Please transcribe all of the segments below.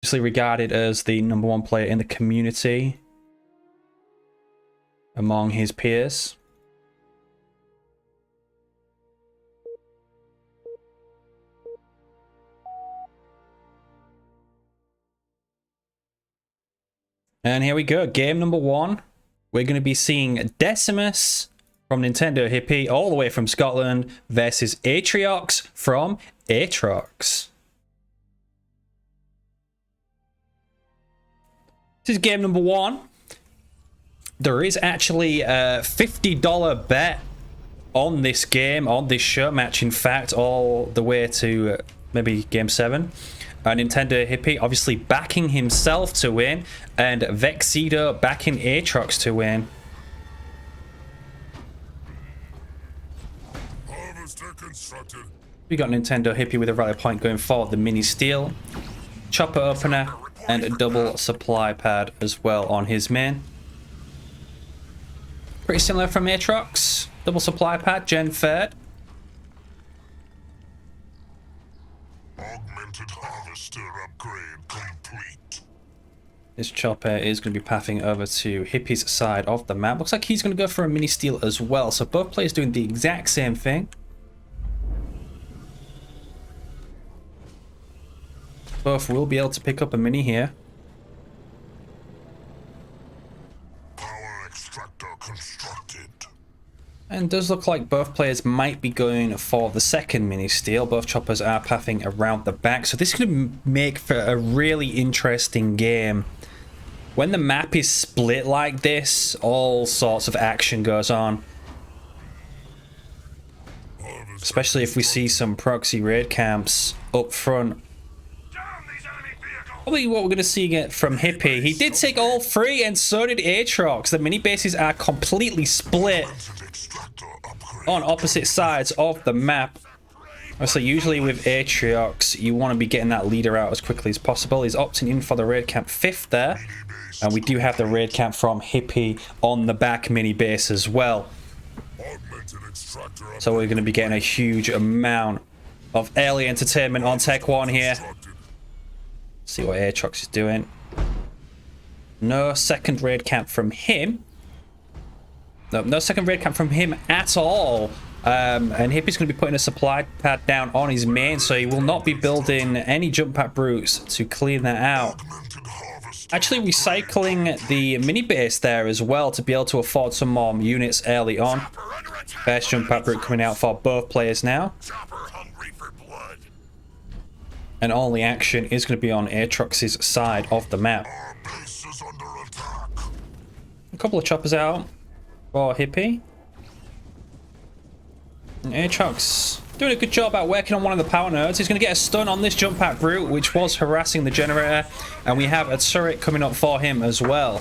Obviously regarded as the #1 player in the community among his peers. And here we go, game #1. We're going to be seeing Decimus from Nintendo Hippie, all the way from Scotland, versus Atriox from Aatrox. This is game #1. There is actually a $50 bet on this game, on this shirt match, in fact, all the way to maybe game 7. Nintendo Hippie obviously backing himself to win, and Vexido backing Aatrox to win. We got Nintendo Hippie with a rally point going forward, the mini steel, chopper opener, and a double supply pad as well on his main. Pretty similar from Aatrox, double supply pad, Gen 3rd. Augmented harvester upgrade complete. This chopper is going to be pathing over to Hippie's side of the map. Looks like he's going to go for a mini steel as well. So both players doing the exact same thing. Both will be able to pick up a mini here. Power extractor constructed. And does look like both players might be going for the second mini steel. Both choppers are pathing around the back. So this is going to make for a really interesting game. When the map is split like this, all sorts of action goes on. Especially if we see some proxy raid camps up front. Probably what we're going to see from Hippie. He did take all 3, and so did Aatrox. The mini bases are completely split on opposite sides of the map. So usually with Aatrox, you want to be getting that leader out as quickly as possible. He's opting in for the raid camp 5th there. And we do have the raid camp from Hippie on the back mini base as well. So we're going to be getting a huge amount of early entertainment on Tech 1 here. See what Aatrox is doing. No second raid camp from him. No second raid camp from him at all. And Hippie's going to be putting a supply pad down on his main, so he will not be building any jump pad brutes to clean that out. Actually recycling the mini base there as well to be able to afford some more units early on. First jump pad brute coming out for both players now. And all the action is going to be on Aatrox's side of the map. A couple of choppers out for Hippie. And Aatrox doing a good job at working on one of the power nodes. He's going to get a stun on this jump pack brute, which was harassing the generator. And we have a turret coming up for him as well.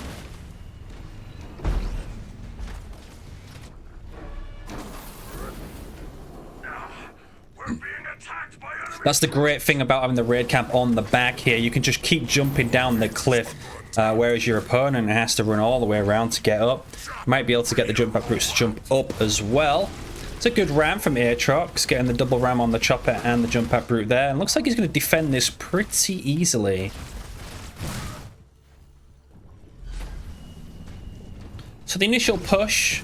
That's the great thing about having the raid camp on the back here. You can just keep jumping down the cliff, whereas your opponent has to run all the way around to get up. Might be able to get the jump back brutes to jump up as well. It's a good ram from Aatrox, getting the double ram on the chopper and the jump back brute there. And looks like he's going to defend this pretty easily. So the initial push,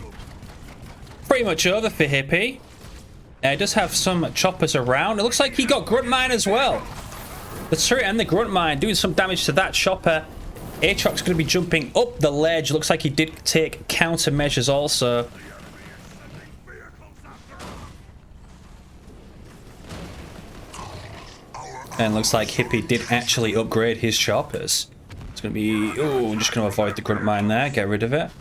pretty much over for Hippie. It does have some choppers around. It looks like he got grunt mine as well. The turret and the grunt mine doing some damage to that chopper. Aatrox going to be jumping up the ledge. Looks like he did take countermeasures also. And looks like Hippie did actually upgrade his choppers. It's going to be... Oh, I'm just going to avoid the grunt mine there. Get rid of it.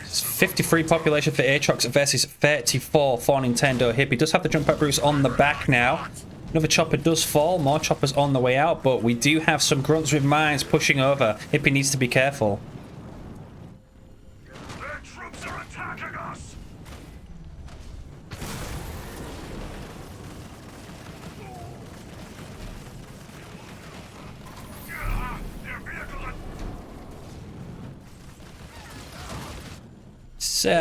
It's 53 population for Aatrox versus 34 for Nintendo Hippie. Does have the jump back brutes on the back now. Another chopper does fall. More choppers on the way out. But we do have some grunts with mines pushing over. Hippie needs to be careful. Their troops are attacking us.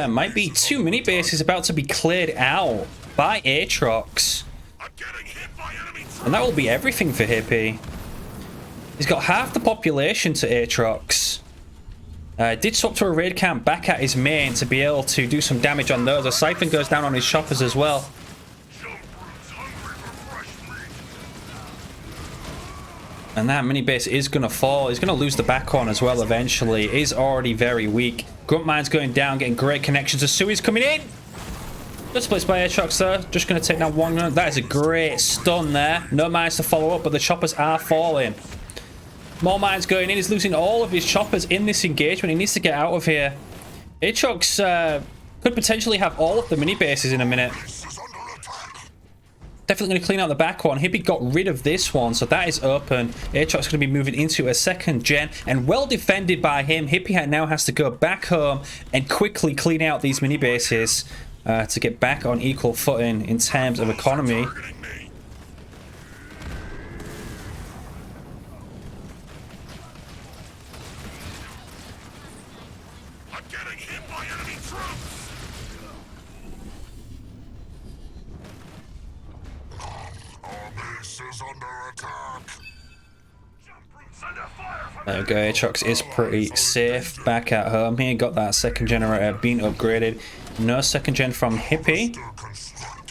Might be 2 mini bases about to be cleared out. by Aatrox. I'm getting hit by enemy troops. And that will be everything for Hippie. He's got half the population to Aatrox. Did swap to a raid camp back at his main to be able to do some damage on those. A Siphon goes down on his choppers as well. And that mini base is going to fall. He's going to lose the back one as well eventually. Is already very weak. Gruntmine's going down, getting great connections. Sui's coming in. Good place by Aatrox there. Just going to take down one. That is a great stun there. No mines to follow up, but the choppers are falling. More mines going in. He's losing all of his choppers in this engagement. He needs to get out of here. Aatrox could potentially have all of the mini bases in a minute. Definitely going to clean out the back one. Hippie got rid of this one, so that is open. Aatrox going to be moving into a second gen, and well defended by him. Hippie now has to go back home and quickly clean out these mini bases to get back on equal footing in terms of economy. I'm getting hit by enemy troops. Our base is under attack. Under fire from There we go. Aatrox is pretty safe back at home here. Got that second generator being upgraded. No second gen from Hippie.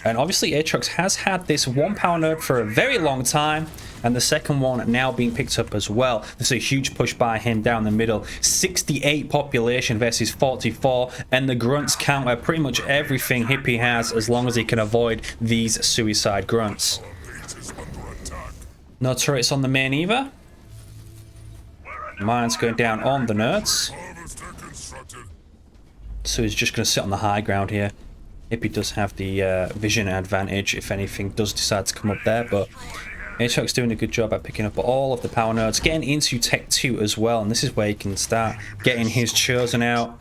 And obviously Aatrox has had this one power node for a very long time. And the second one now being picked up as well. There's a huge push by him down the middle. 68 population versus 44. And the grunts counter pretty much everything Hippie has as long as he can avoid these suicide grunts. No turrets on the main either. Mine's going down on the nerds. So he's just going to sit on the high ground here. Hippie does have the vision advantage if anything does decide to come up there, but Aatrox doing a good job at picking up all of the power nodes, getting into Tech 2 as well, and this is where he can start getting his Chosen out.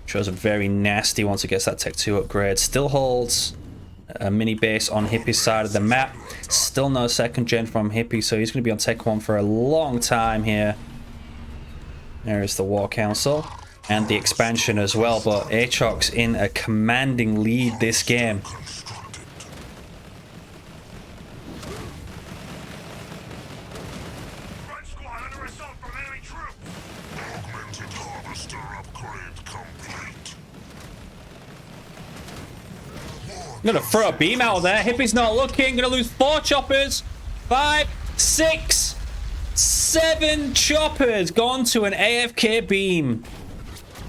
Chosen very nasty once it gets that Tech 2 upgrade. Still holds a mini base on Hippie's side of the map. Still no second gen from Hippie, so he's going to be on Tech 1 for a long time here. There is the War Council and the expansion as well, but Aatrox in a commanding lead this game. Red squad under assault from enemy troops. Augmented harvester upgrade complete. I'm going to throw a beam out of there. Hippie's not looking. Going to lose 4 choppers. 5, 6, 7 choppers. Gone to an AFK beam.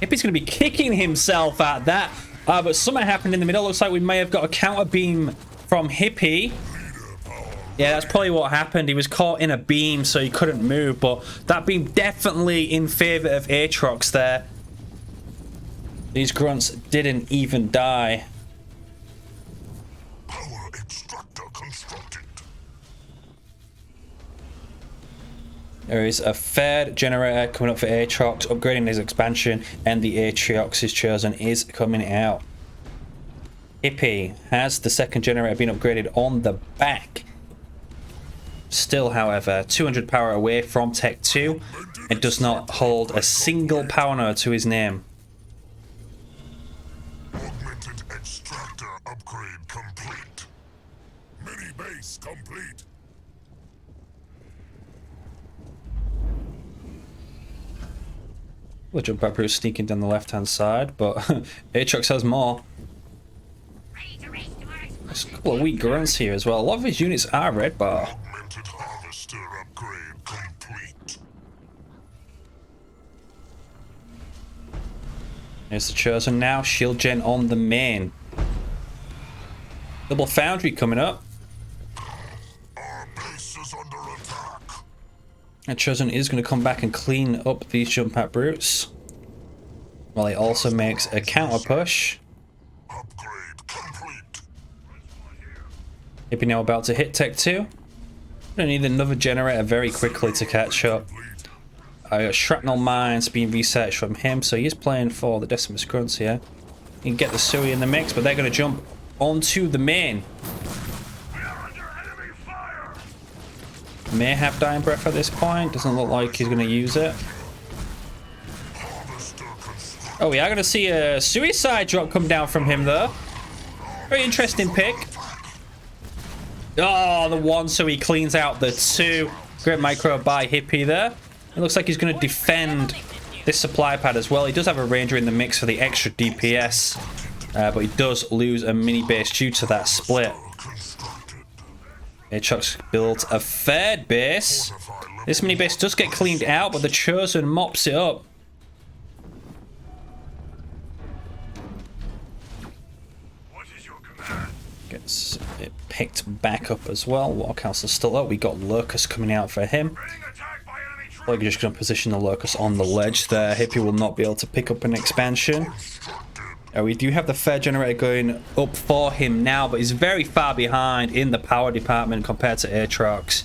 Hippie's going to be kicking himself at that. But something happened in the middle. Looks like we may have got a counter beam from Hippie. Yeah, that's probably what happened. He was caught in a beam, so he couldn't move. But that beam definitely in favor of Aatrox there. These grunts didn't even die. Power extractor constructed. There is a third generator coming up for Aatrox, upgrading his expansion, and the Aatrox's Chosen is coming out. Hippie has the second generator being upgraded on the back. Still, however, 200 power away from Tech 2. It does not hold a single power node to his name. Augmented extractor upgrade complete. Mini base complete. We'll jump back Bruce sneaking down the left-hand side, but Aatrox has more. There's a couple of weak grunts here as well. A lot of his units are red bar. Augmented harvester upgrade complete. There's the Chosen now. Shield gen on the main. Double Foundry coming up. Our base is under attack. And Chosen is going to come back and clean up these jump at brutes. While he also makes a counter push. Upgrade complete. Hippie now about to hit Tech 2. Gonna need another generator very quickly to catch up. I got Shrapnel Mines being researched from him, so he's playing for the Decimus Grunts here. You can get the Sui in the mix, but they're going to jump onto the main. We are under enemy fire. May have Dying Breath at this point. Doesn't look like he's going to use it. Harvester constructed. Oh, we are going to see a suicide drop come down from him, though. Very interesting pick. Oh, the one, so he cleans out the two. Great micro by Hippie there. It looks like he's going to defend this supply pad as well. He does have a Ranger in the mix for the extra DPS, but he does lose a mini base due to that split. Aatrox builds a third base. This mini base does get cleaned out, but the Chosen mops it up. What is your command? Gets it picked back up as well. Water Council's still up. We got Lurkus coming out for him. Being attacked by enemy troops. Like, you're just going to position the Lurkus on the ledge there. Hippie will not be able to pick up an expansion. We do have the Fair Generator going up for him now, but he's very far behind in the power department compared to Aatrox.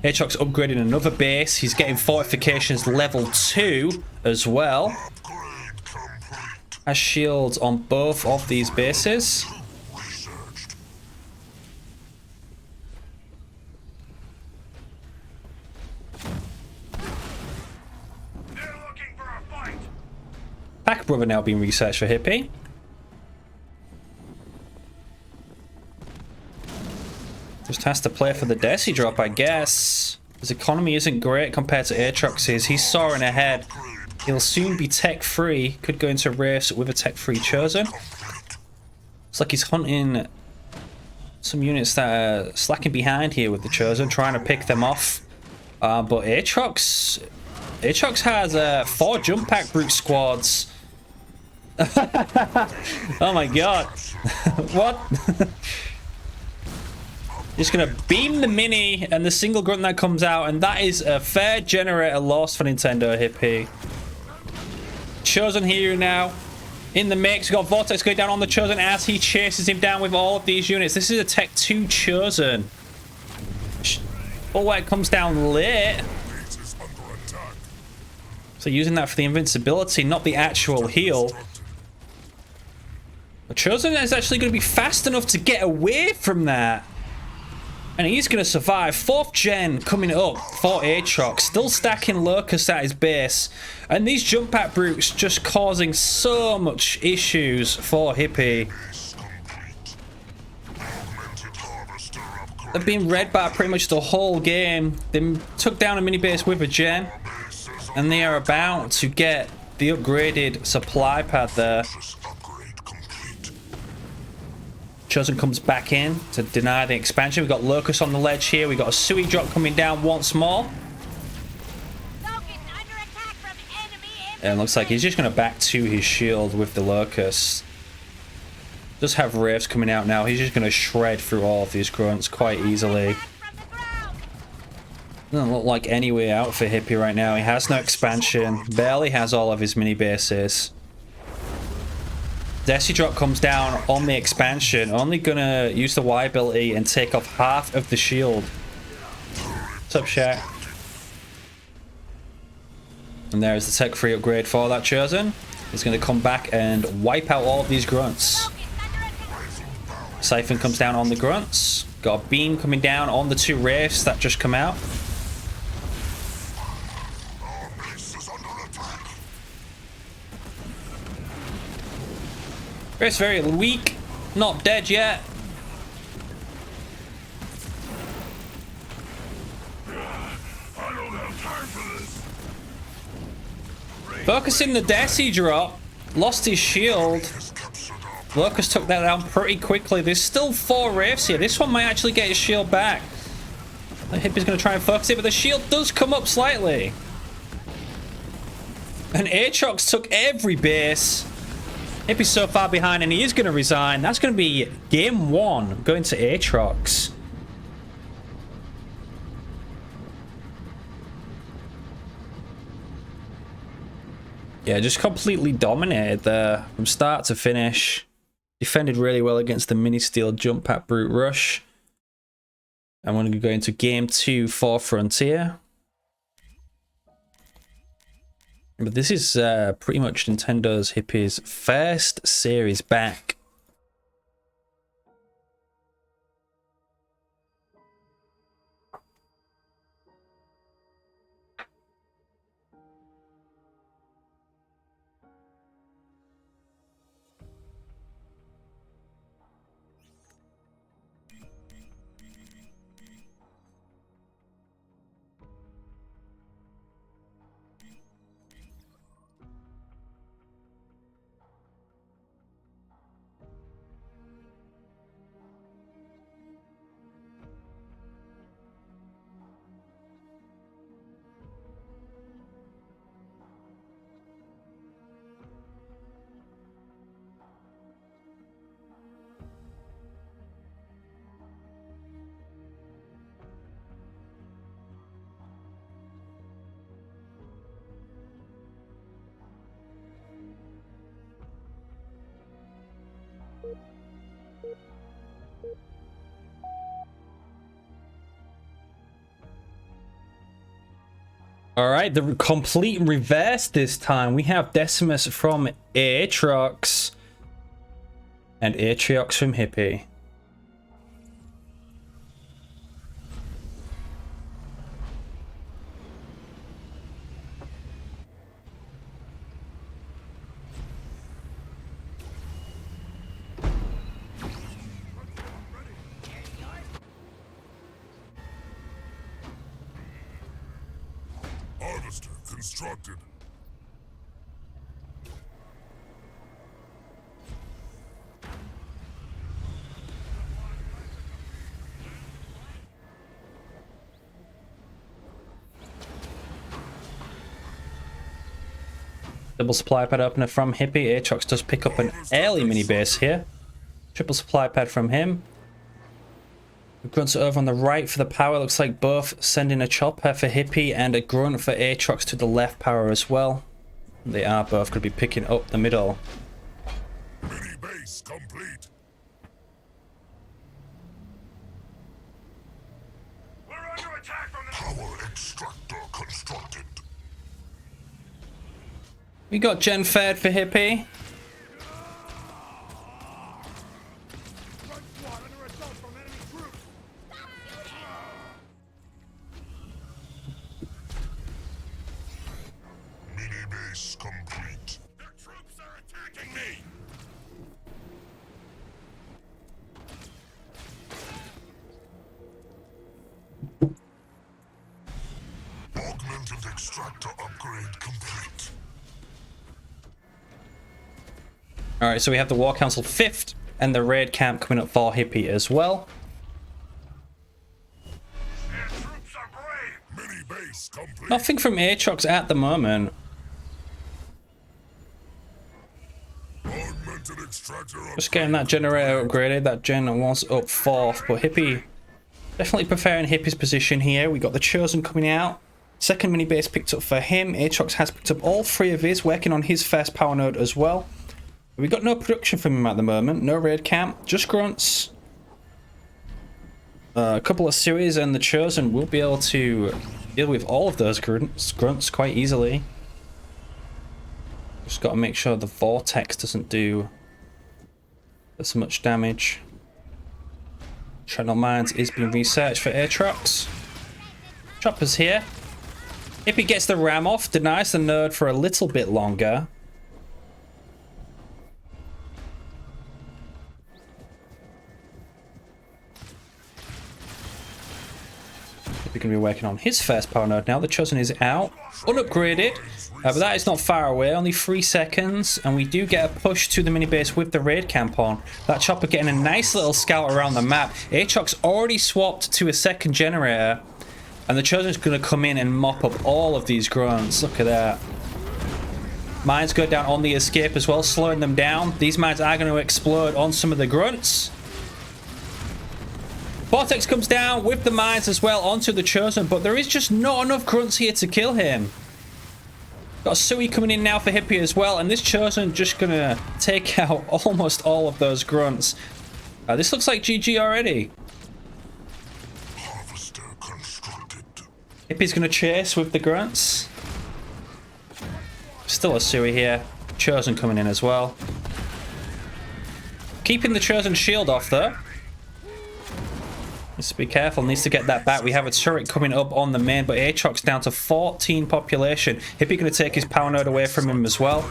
Aatrox upgrading another base. He's getting fortifications level 2 as well. Has shields on both of these bases. They're looking for a fight. Pack Brother now being researched for Hippie. Just has to play for the Desi drop, I guess. His economy isn't great compared to Aatrox's. He's soaring ahead. He'll soon be tech-free. Could go into a race with a tech-free Chosen. It's like he's hunting some units that are slacking behind here with the Chosen, trying to pick them off. But Aatrox has 4 jump pack brute squads. Oh my god. What? Just gonna beam the mini and the single grunt that comes out, and that is a Fair Generator loss for Nintendo Hippie. Chosen here now in the mix. We've got Vortex going down on the Chosen as he chases him down with all of these units. This is a Tech 2 Chosen. Bulwark comes down late. So using that for the invincibility, not the actual heal. But Chosen is actually going to be fast enough to get away from that. And he's going to survive. 4th gen coming up for Aatrox. Still stacking Lurkus at his base. And these jump pack brutes just causing so much issues for Hippie. They've been red bar pretty much the whole game. They took down a mini base with a gen. And they are about to get the upgraded supply pad there. Chosen comes back in to deny the expansion. We've got Lurkus on the ledge here. We've got a Sui drop coming down once more. And it looks like he's just going to back to his shield with the Lurkus. Does have Wraiths coming out now. He's just going to shred through all of these grunts quite easily. Doesn't look like any way out for Hippie right now. He has no expansion. Barely has all of his mini bases. Desi drop comes down on the expansion. Only gonna use the Y ability and take off half of the shield. What's up, Shaq? And there's the tech free upgrade for that Chosen. He's gonna come back and wipe out all of these grunts. Siphon comes down on the grunts. Got a beam coming down on the 2 Wraiths that just come out. It's very weak, not dead yet. I don't have time for this. Focusing the Desi drop, lost his shield. Lurkus took that down pretty quickly. There's still 4 Wraiths here. This one might actually get his shield back. The Hippie's going to try and focus it, but the shield does come up slightly. And Aatrox took every base. Hippie's so far behind, and he is going to resign. That's going to be game 1 going to Aatrox. Yeah, just completely dominated there from start to finish. Defended really well against the mini steel jump pack brute rush. I'm going to go into game 2 for Frontier. But this is pretty much Nintendo's Hippie's first series back. All right, the complete reverse this time. We have Decimus from Aatrox and Atriox from Hippie. Harvester constructed. Double supply pad opener from Hippie. Aatrox does pick up an early mini base here. Triple supply pad from him. The grunts are over on the right for the power. Looks like both sending a chopper for Hippie and a grunt for Aatrox to the left power as well. They are both going to be picking up the middle. Mini base complete. We're under attack from the power extractor constructed. We got Gen Fed for Hippie. Mini base complete. Their troops are attacking me. Augmented extractor upgrade complete. Alright, so we have the War Council 5th and the raid camp coming up for Hippie as well. Their troops are brave. Mini base complete. Nothing from Aatrox at the moment. Augmented extractor Just getting that generator upgraded. That gen was up 4th, but Hippie definitely preferring Hippie's position here. We got the Chosen coming out. Second mini base picked up for him. Aatrox has picked up all 3 of his, working on his first power node as well. We got no production from him at the moment. No raid camp, just grunts. A couple of series, and the Chosen will be able to deal with all of those grunts quite easily. Just got to make sure the Vortex doesn't do as much damage. Treadmill Mines is being researched for Aatrox. Chopper's here. Hippie gets the ram off, denies the node for a little bit longer. We're going to be working on his first power node now. The Chosen is out, unupgraded, but that is not far away, only 3 seconds, and we do get a push to the mini base with the raid camp on. That chopper getting a nice little scout around the map. Aatrox already swapped to a second generator, and the Chosen is going to come in and mop up all of these grunts. Look at that. Mines go down on the escape as well, slowing them down. These mines are going to explode on some of the grunts. Vortex comes down with the mines as well onto the Chosen, but there is just not enough grunts here to kill him. Got Sui coming in now for Hippie as well, and this Chosen just gonna take out almost all of those grunts. This looks like GG already. Harvester constructed. Hippie's gonna chase with the grunts. Still a Sui here. Chosen coming in as well. Keeping the Chosen shield off though. Just be careful, needs to get that back. We have a turret coming up on the main, but Aatrox down to 14 population. Hippie going to take his power node away from him as well.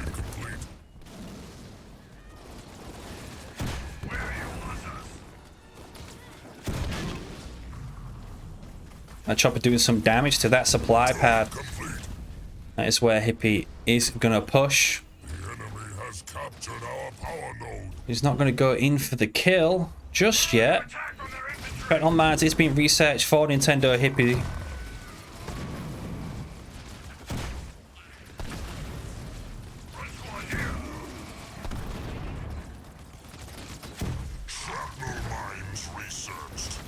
That chopper doing some damage to that supply pad. That is where Hippie is going to push. The enemy has captured our power node. He's not going to go in for the kill just yet. On Mars, it's been researched for Nintendo Hippie. Shrapnel mines researched.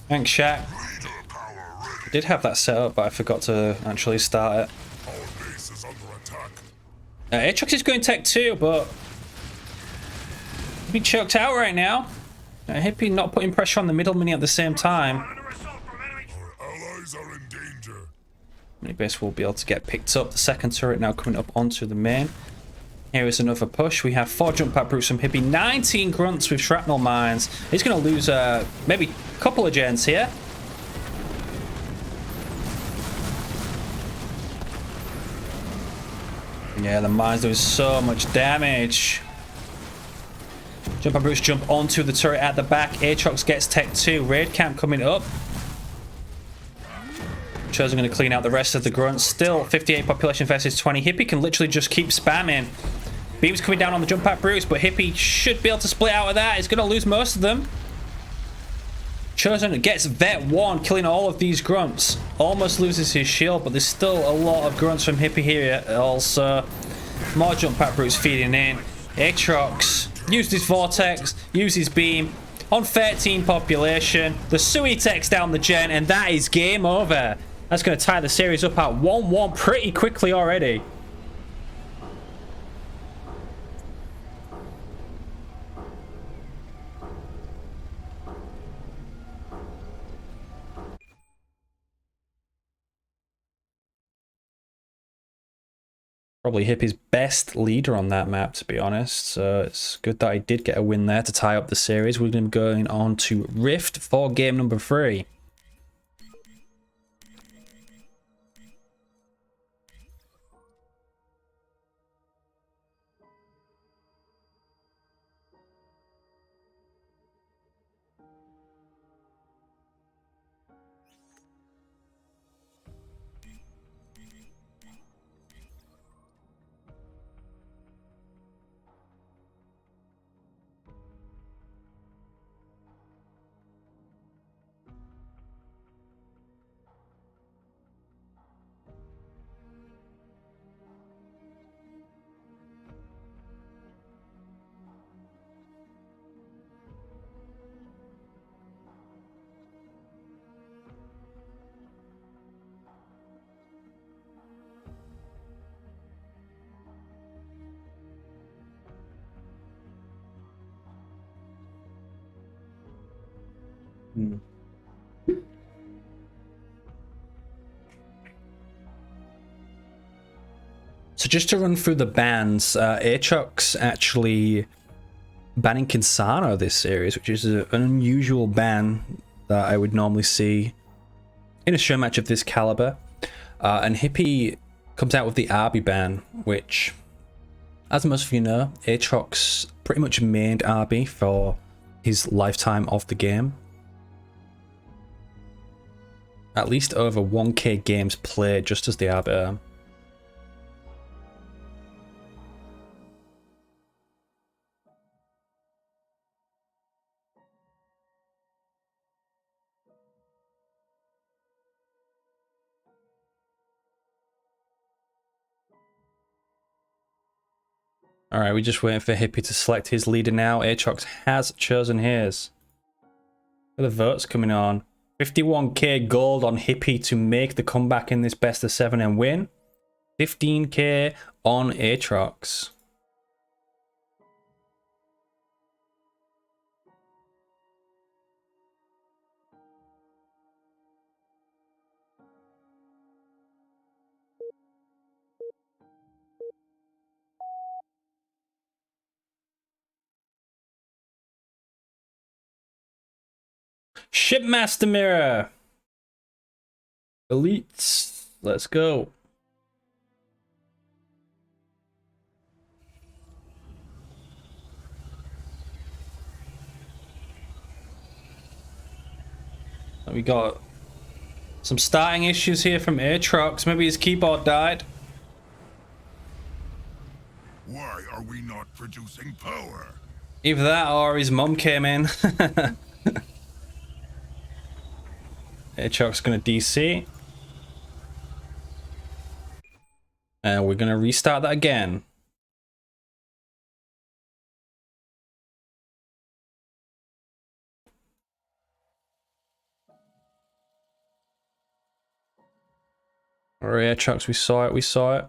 Thanks, Shaq. Leader power ready. I did have that set up, but I forgot to actually start it. Our base is under attack. Aatrox is going tech 2, but be choked out right now. Hippie not putting pressure on the middle mini at the same time. Mini base will be able to get picked up. The second turret now coming up onto the main. Here is another push. We have 4 jump pad brutes from Hippie, 19 grunts with shrapnel mines. He's going to lose maybe a couple of gens here. Yeah, the mines doing so much damage. Jump pad brutes jump onto the turret at the back. Aatrox gets tech 2. Raid camp coming up. Chosen going to clean out the rest of the grunts. Still 58 population versus 20. Hippie can literally just keep spamming. Beam's coming down on the jump pad brutes, but Hippie should be able to split out of that. He's going to lose most of them. Chosen gets vet 1, killing all of these grunts. Almost loses his shield, but there's still a lot of grunts from Hippie here. Also, more jump pad brutes feeding in. Aatrox used his vortex, used his beam on 13 population. The Sui takes down the gen, and that is game over. That's going to tie the series up at 1-1 pretty quickly already. Probably Hippie's best leader on that map, to be honest. So it's good that I did get a win there to tie up the series. We're going to be going on to Rift for game number 3. So just to run through the bans, Aatrox actually banning Kinsano this series, which is an unusual ban that I would normally see in a show match of this caliber. And Hippie comes out with the Arby ban, which, as most of you know, Aatrox pretty much mained Arby for his lifetime of the game. At least over 1k games played just as the Arbiter. Alright, we're just waiting for Hippie to select his leader now. Aatrox has chosen his. Look at the votes coming on. 51k gold on Hippie to make the comeback in this best of 7 and win. 15k on Aatrox. Shipmaster Mirror. Elites. Let's go. We got some starting issues here from Aatrox. Maybe his keyboard died. Why are we not producing power? Either that or his mum came in. Aatrox gonna DC. And we're gonna restart that again. Alright, Aatrox, we saw it, we saw it.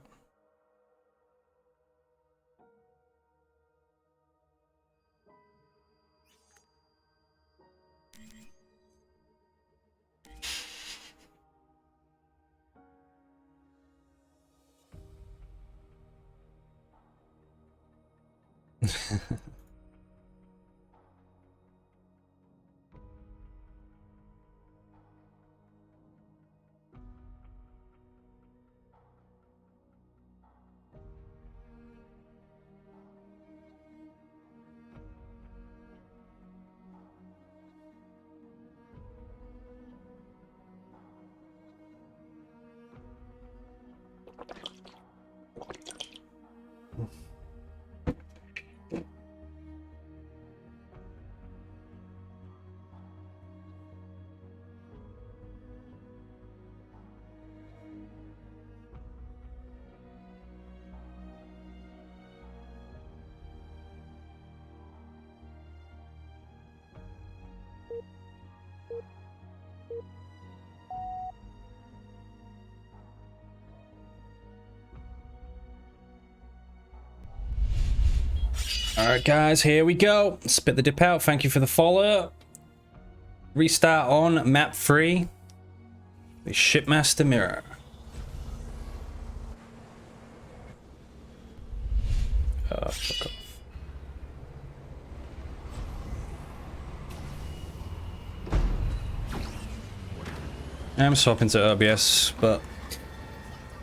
Alright guys, here we go. Spit the dip out. Thank you for the follow. Restart on map 3. The Shipmaster Mirror. Oh, fuck off. I'm swapping to OBS, but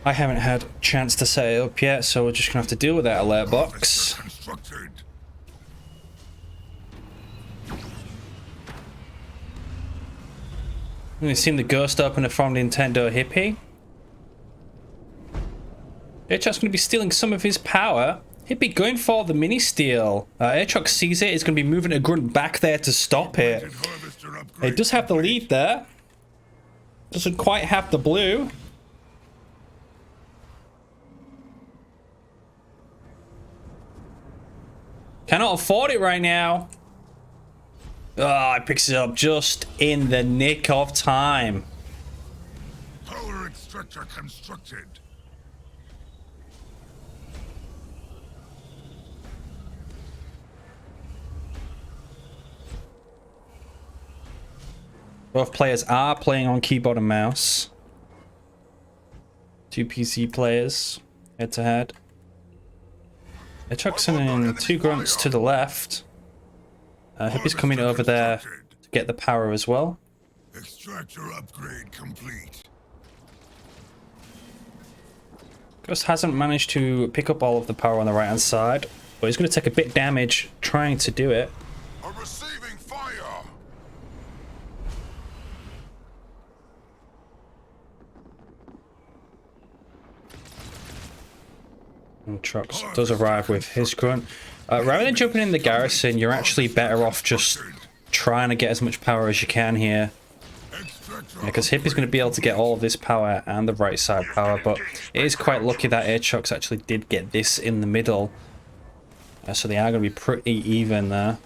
I haven't had a chance to set it up yet, so we're just gonna have to deal with that alert box. We've seen the ghost opener from Nintendo Hippie. Atrox going to be stealing some of his power. Hippie going for the mini steal. Atrox sees it, is going to be moving a grunt back there to stop it. It does have the lead there. Doesn't quite have the blue. Cannot afford it right now. Oh, it picks it up just in the nick of time. Power extractor constructed. Both players are playing on keyboard and mouse. 2 PC players, head to head. Atrox sending 2 grunts to the left. Hippie's coming over there to get the power as well. Extractor upgrade complete. Ghost hasn't managed to pick up all of the power on the right hand side, but he's going to take a bit damage trying to do it. I'm receiving fire. And Trox does arrive with his grunt. Rather than jumping in the garrison, you're actually better off just trying to get as much power as you can here. Because Hippie's going to be able to get all of this power and the right side power, but it is quite lucky that Atrox actually did get this in the middle. So they are going to be pretty even there.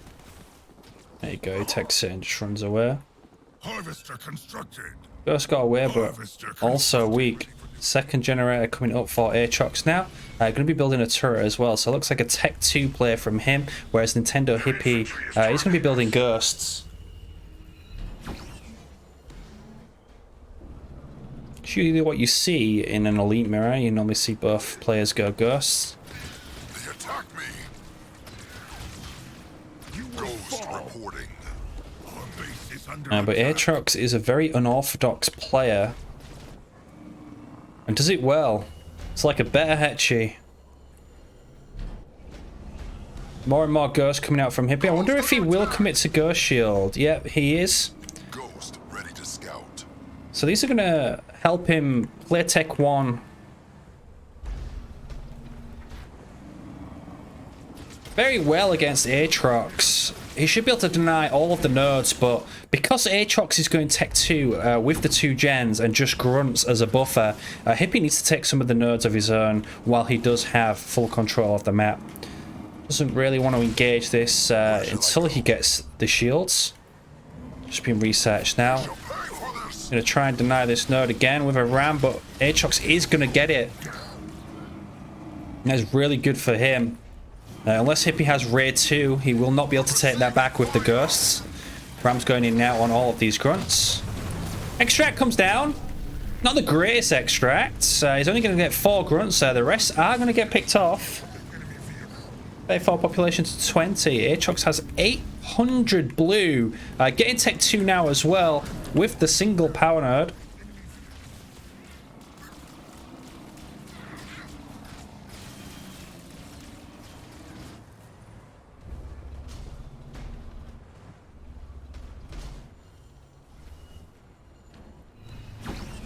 There you go, he takes it and just runs away. Harvester constructed. Ghost got away, but also weak. Second generator coming up for Atrox now. Going to be building a turret as well, so it looks like a Tech 2 player from him, whereas Nintendo Hippie, he's going to be building ghosts. It's usually what you see in an Elite Mirror. You normally see both players go ghosts. They attack me. You ghost reporting. Our base is under But Atrox is a very unorthodox player. And does it well. It's like a better Hetchy. More and more ghosts coming out from Hippie. I wonder if he will commit to Ghost Shield. Yep, he is. Ghost ready to scout. So these are going to help him play Tech 1. Very well against Atrox. He should be able to deny all of the nodes, but because Atrox is going Tech 2 with the 2 gens and just grunts as a buffer, Hippie needs to take some of the nodes of his own while he does have full control of the map. Doesn't really want to engage this until he gets the shields. Just being researched now. Going to try and deny this node again with a ram, but Atrox is going to get it. That's really good for him. Unless Hippie has Raid 2, he will not be able to take that back with the ghosts. Ram's going in now on all of these grunts. Extract comes down. Not the greatest extract. He's only going to get 4 grunts. The rest are going to get picked off. 34 population to 20. Aatrox has 800 blue. Getting Tech 2 now as well with the single power node.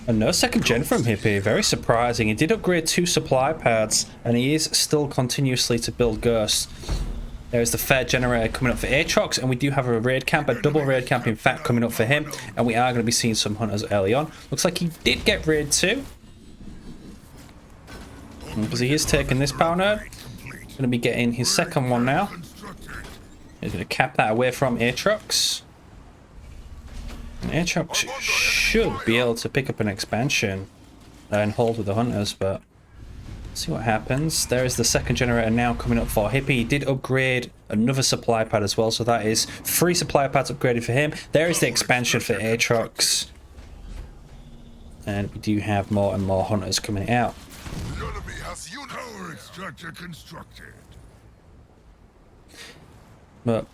And no second gen from Hippie, very surprising. He did upgrade 2 supply pads, and he is still continuously to build Ghosts. There's the Fair Generator coming up for Aatrox, and we do have a raid camp, a double raid camp in fact coming up for him, and we are going to be seeing some hunters early on. Looks like he did get raid 2. Because he is taking this power node. Going to be getting his second one now. He's going to cap that away from Aatrox. Aatrox should be able to pick up an expansion and hold with the hunters, but let's see what happens. There is the second generator now coming up for Hippie. He did upgrade another supply pad as well, so that is 3 supply pads upgraded for him. There is the expansion for Aatrox. And we do have more and more hunters coming out. The enemy has power extractor constructed. But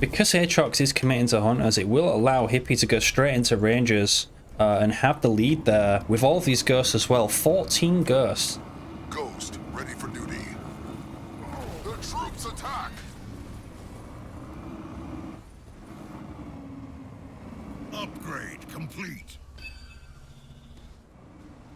because Aatrox is committing to hunters, it will allow Hippie to go straight into rangers and have the lead there with all of these ghosts as well. 14 ghosts. Ghost ready for duty. The troops attack. Upgrade complete.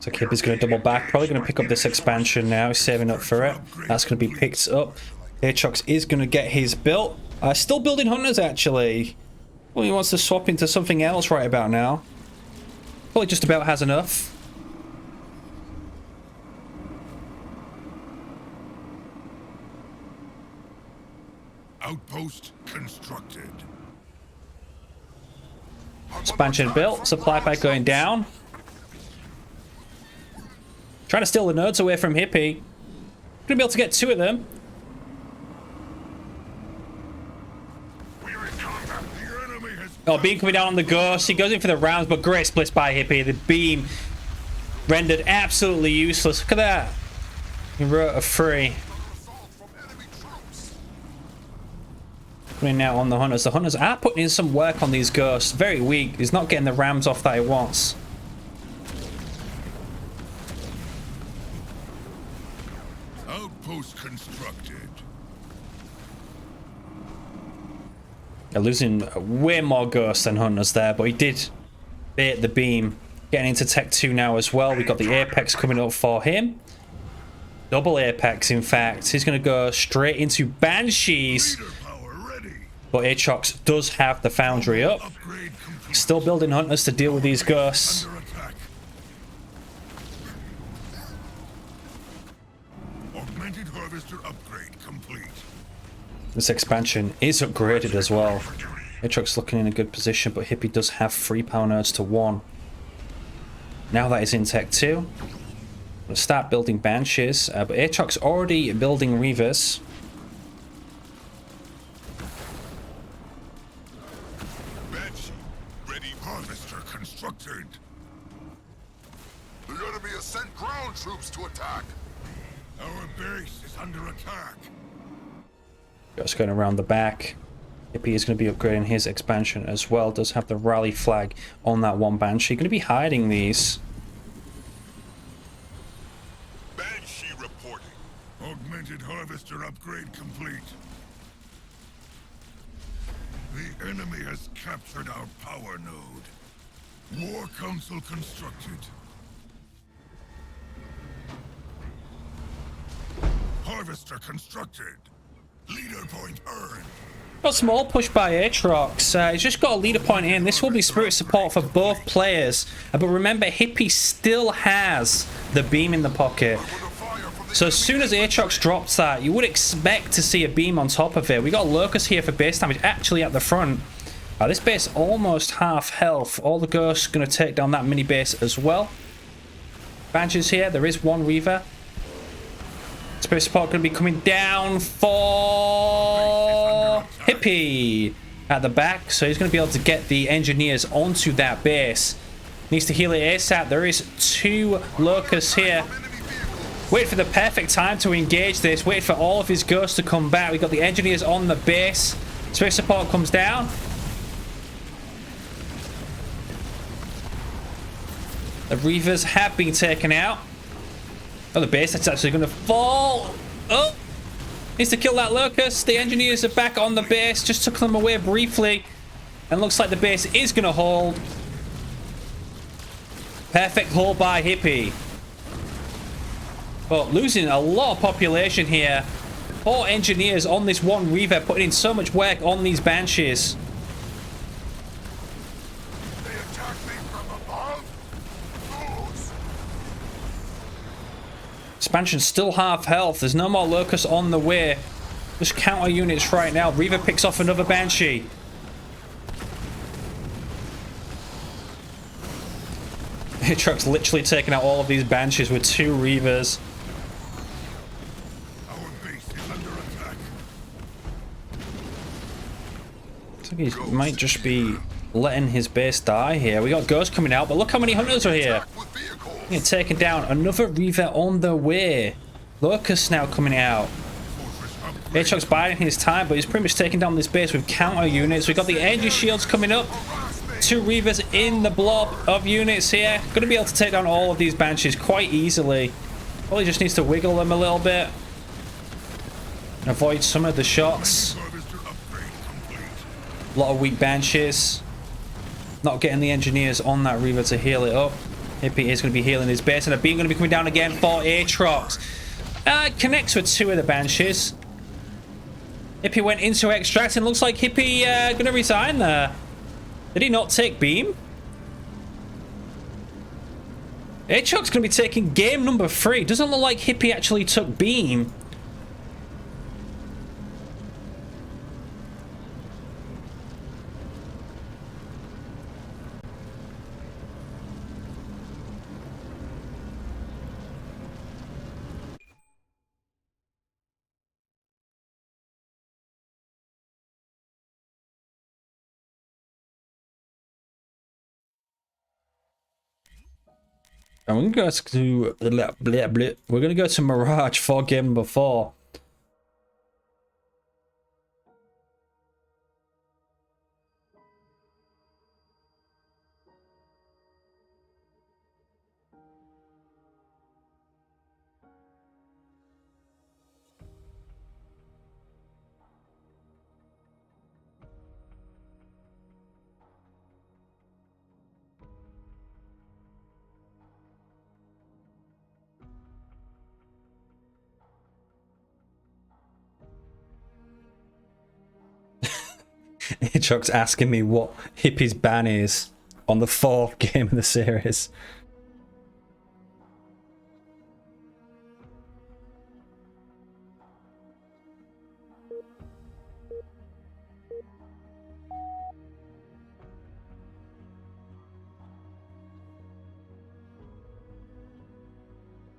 So Hippie's going to double back, probably going to pick up this expansion now, he's saving up for it. That's going to be picked up. Aatrox is going to get his built. Still building hunters actually. Well, he wants to swap into something else right about now. Probably just about has enough. Outpost constructed. Expansion built, supply pack going down. Trying to steal the nodes away from Hippie. Gonna be able to get 2 of them. Oh, beam coming down on the ghost. He goes in for the rounds, but great splits by Hippie. The beam rendered absolutely useless. Look at that. He wrote a 3. Coming now on the hunters. The hunters are putting in some work on these ghosts. Very weak. He's not getting the rams off that he wants. Outpost constructed. They're losing way more ghosts than hunters there, but he did bait the beam. Getting into Tech 2 now as well. We've got the Apex coming up for him. Double Apex, in fact. He's going to go straight into Banshees. But Aatrox does have the Foundry up. Still building hunters to deal with these ghosts. Augmented harvester upgrade complete. This expansion is upgraded as well. Aatrox looking in a good position, but Hippie does have 3 power nodes to 1. Now that is in Tech 2. We'll start building Banshees, but Aatrox already building Reavers. Banshee ready. Harvester constructed. The enemy has sent ground troops to attack. Our base is under attack. Just going around the back. Hippie is going to be upgrading his expansion as well. Does have the rally flag on that one Banshee. Going to be hiding these. Banshee reporting. Augmented harvester upgrade complete. The enemy has captured our power node. War Council constructed. Harvester constructed. Leader point earned. Got a small push by Aatrox. He's just got a leader point in. This will be spirit support for both players. But remember, Hippie still has the beam in the pocket. So as soon as Aatrox drops that, you would expect to see a beam on top of it. We got Locust here for base damage, actually at the front. This base almost half health. All the ghosts going to take down that mini base as well. Badges here. There is 1 Reaver. Spirit support going to be coming down for Hippie at the back. So he's going to be able to get the engineers onto that base. Needs to heal it ASAP. There is 2 Locusts here. Wait for the perfect time to engage this. Wait for all of his ghosts to come back. We've got the engineers on the base. Space support comes down. The Reavers have been taken out. Oh, the base that's actually going to fall. Oh! Needs to kill that Locust. The engineers are back on the base. Just took them away briefly. And looks like the base is going to hold. Perfect hold by Hippie. But losing a lot of population here. 4 engineers on this one Reaver, putting in so much work on these Banshees. They attack me from above? Fools! Expansion's still half health. There's no more Locusts on the way. Just counter units right now. Reaver picks off another Banshee. Truck's literally taking out all of these Banshees with 2 Reavers. Our base is under attack. I think he might just be letting his base die here. We got Ghosts coming out, but look how many Hunters are here. With vehicles. They're taking down another Reaver on the way. Locusts now coming out. Fortress upgrade. Aatrox biding his time, but he's pretty much taking down this base with counter units. We've got the energy shields coming up. Harass me. 2 Reavers in the blob of units here. Going to be able to take down all of these Banshees quite easily. Probably just needs to wiggle them a little bit. Avoid some of the shots. Harvester upgrade complete. A lot of weak Banshees. Not getting the engineers on that Reaver to heal it up. Hippie is going to be healing his base, and a beam going to be coming down again for Aatrox. Connects with 2 of the Banshees. Hippie went into extract, and looks like Hippie going to resign there. Did he not take beam? Aatrox going to be taking game number 3. Doesn't look like Hippie actually took beam. And we're gonna go to we're gonna go to Mirage for game number 4. Chuck's asking me what Hippie's ban is on the 4th game of the series.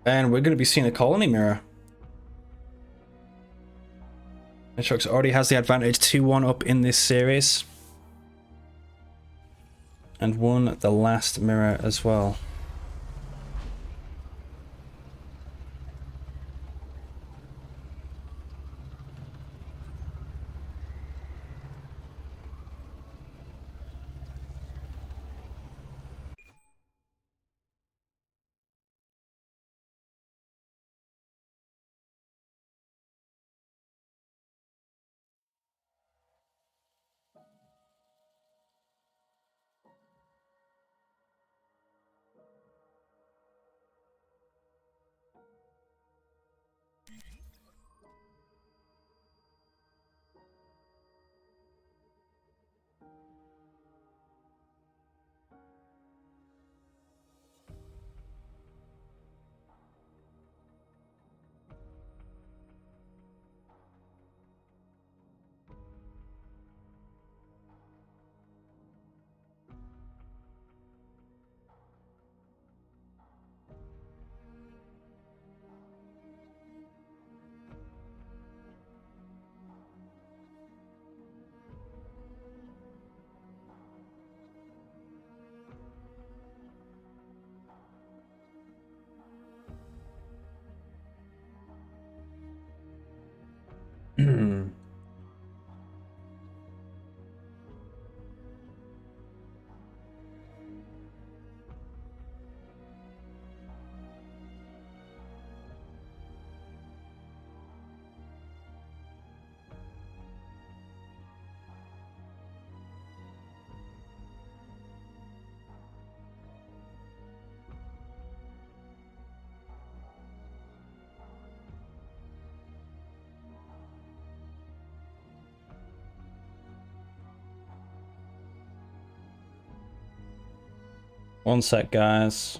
And we're going to be seeing a colony mirror. Aatrox already has the advantage 2-1 up in this series. And won the last mirror as well. One sec, guys.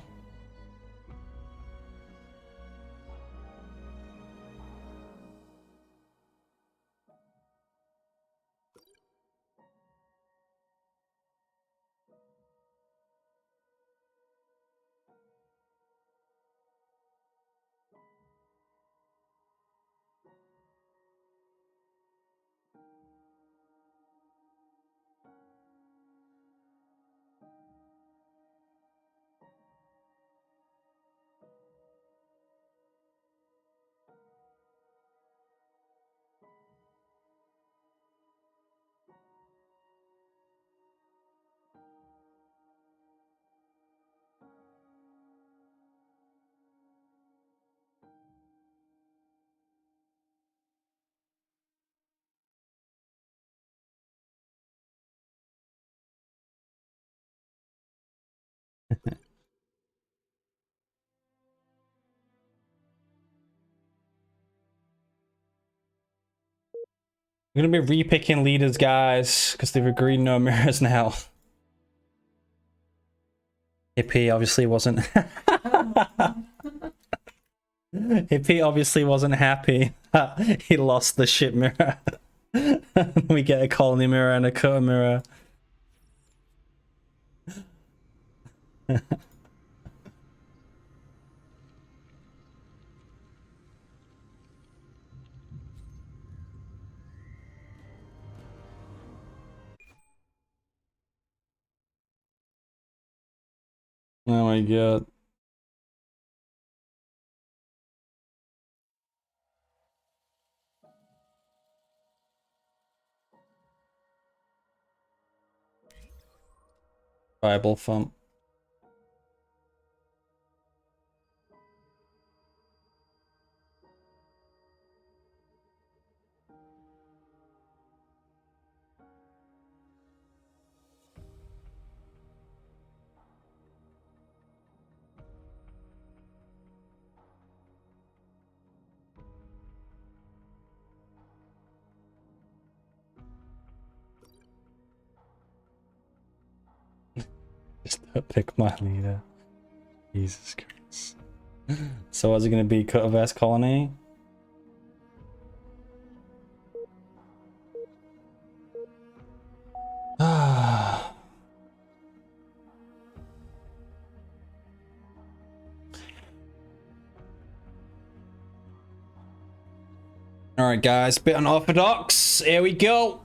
We're gonna be repicking leaders, guys, because they've agreed no mirrors now. Hippie obviously wasn't. Hippie obviously wasn't happy. He lost the ship mirror. We get a colony mirror and a cutter mirror. Oh my god. Bible font. Just don't pick my leader. Jesus Christ. So is it gonna be Cutterverse Colony? Alright guys, bit unorthodox. Here we go.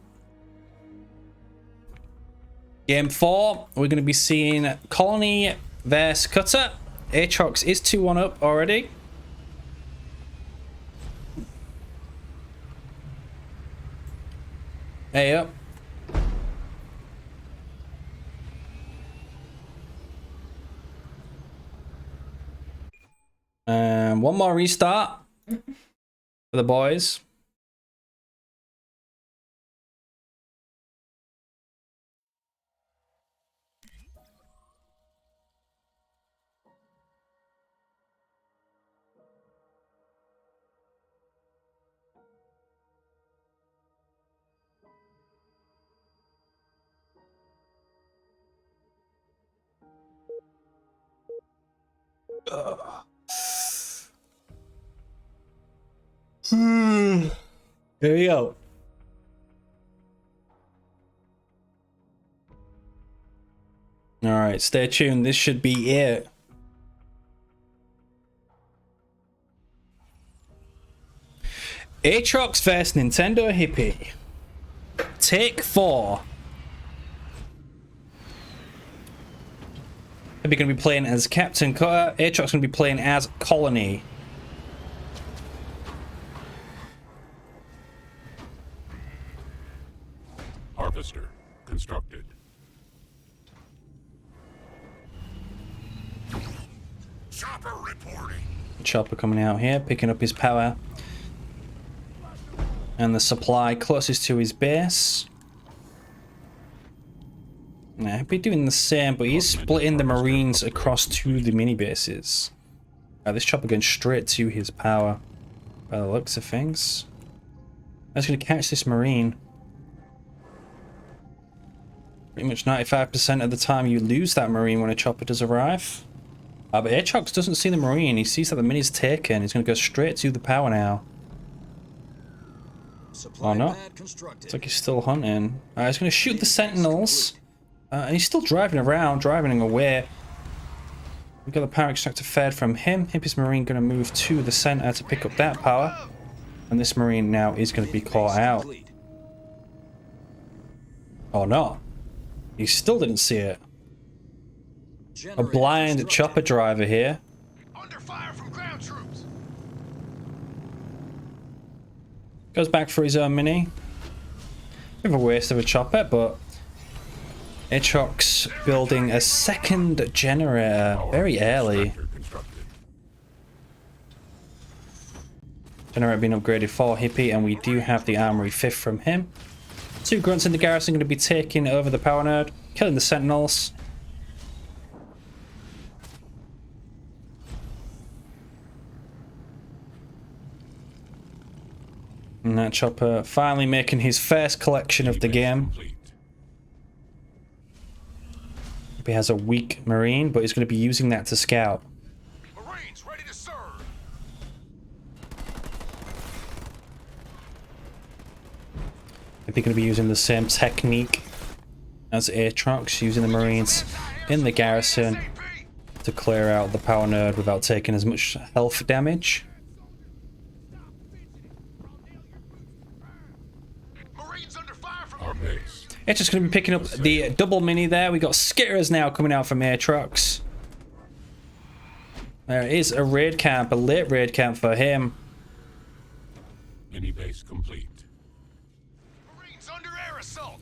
Game 4, we're going to be seeing Colony vs Cutter. Aatrox is 2-1 up already. Hey up. One more restart for the boys. Here we go. All right, stay tuned. This should be it. Aatrox vs Nintendo Hippie. Take 4. Hippie gonna be playing as Captain Cutter. Aatrox gonna be playing as Colony. Harvester constructed. Chopper reporting. Chopper coming out here, picking up his power. And the supply closest to his base. Nah, he'll be doing the same, but he's splitting the Marines across to the mini bases. This Chopper going straight to his power. By the looks of things. I was going to catch this Marine. Pretty much 95% of the time you lose that Marine when a chopper does arrive. But Aatrox doesn't see the Marine. He sees that the Mini's taken. He's going to go straight to the power now. Oh no. Looks like he's still hunting. He's going to shoot the Sentinels. And he's still driving around, driving away. We've got the power extractor fed from him. Hippie's Marine going to move to the center to pick up that power. And this Marine now is going to be caught out. Oh no. He still didn't see it. A blind chopper driver here. Under fire from ground troops. Goes back for his own Mini. Bit of a waste of a chopper, but Aatrox building a second generator very early. Generator being upgraded for Hippie, and we do have the armory 5th from him. 2 grunts in the garrison going to be taking over the power node, killing the Sentinels. And that chopper finally making his first collection of the game. He has a weak Marine, but he's going to be using that to scout. Marines ready to serve. If you're going to be using the same technique as Aatrox, using the Marines in the garrison to clear out the power node without taking as much health damage. Marines under fire from our base. It's just going to be picking up the double Mini there. We got Skitters now coming out from Aatrox. There is a raid camp, a late raid camp for him. Mini base complete. Marines under air assault.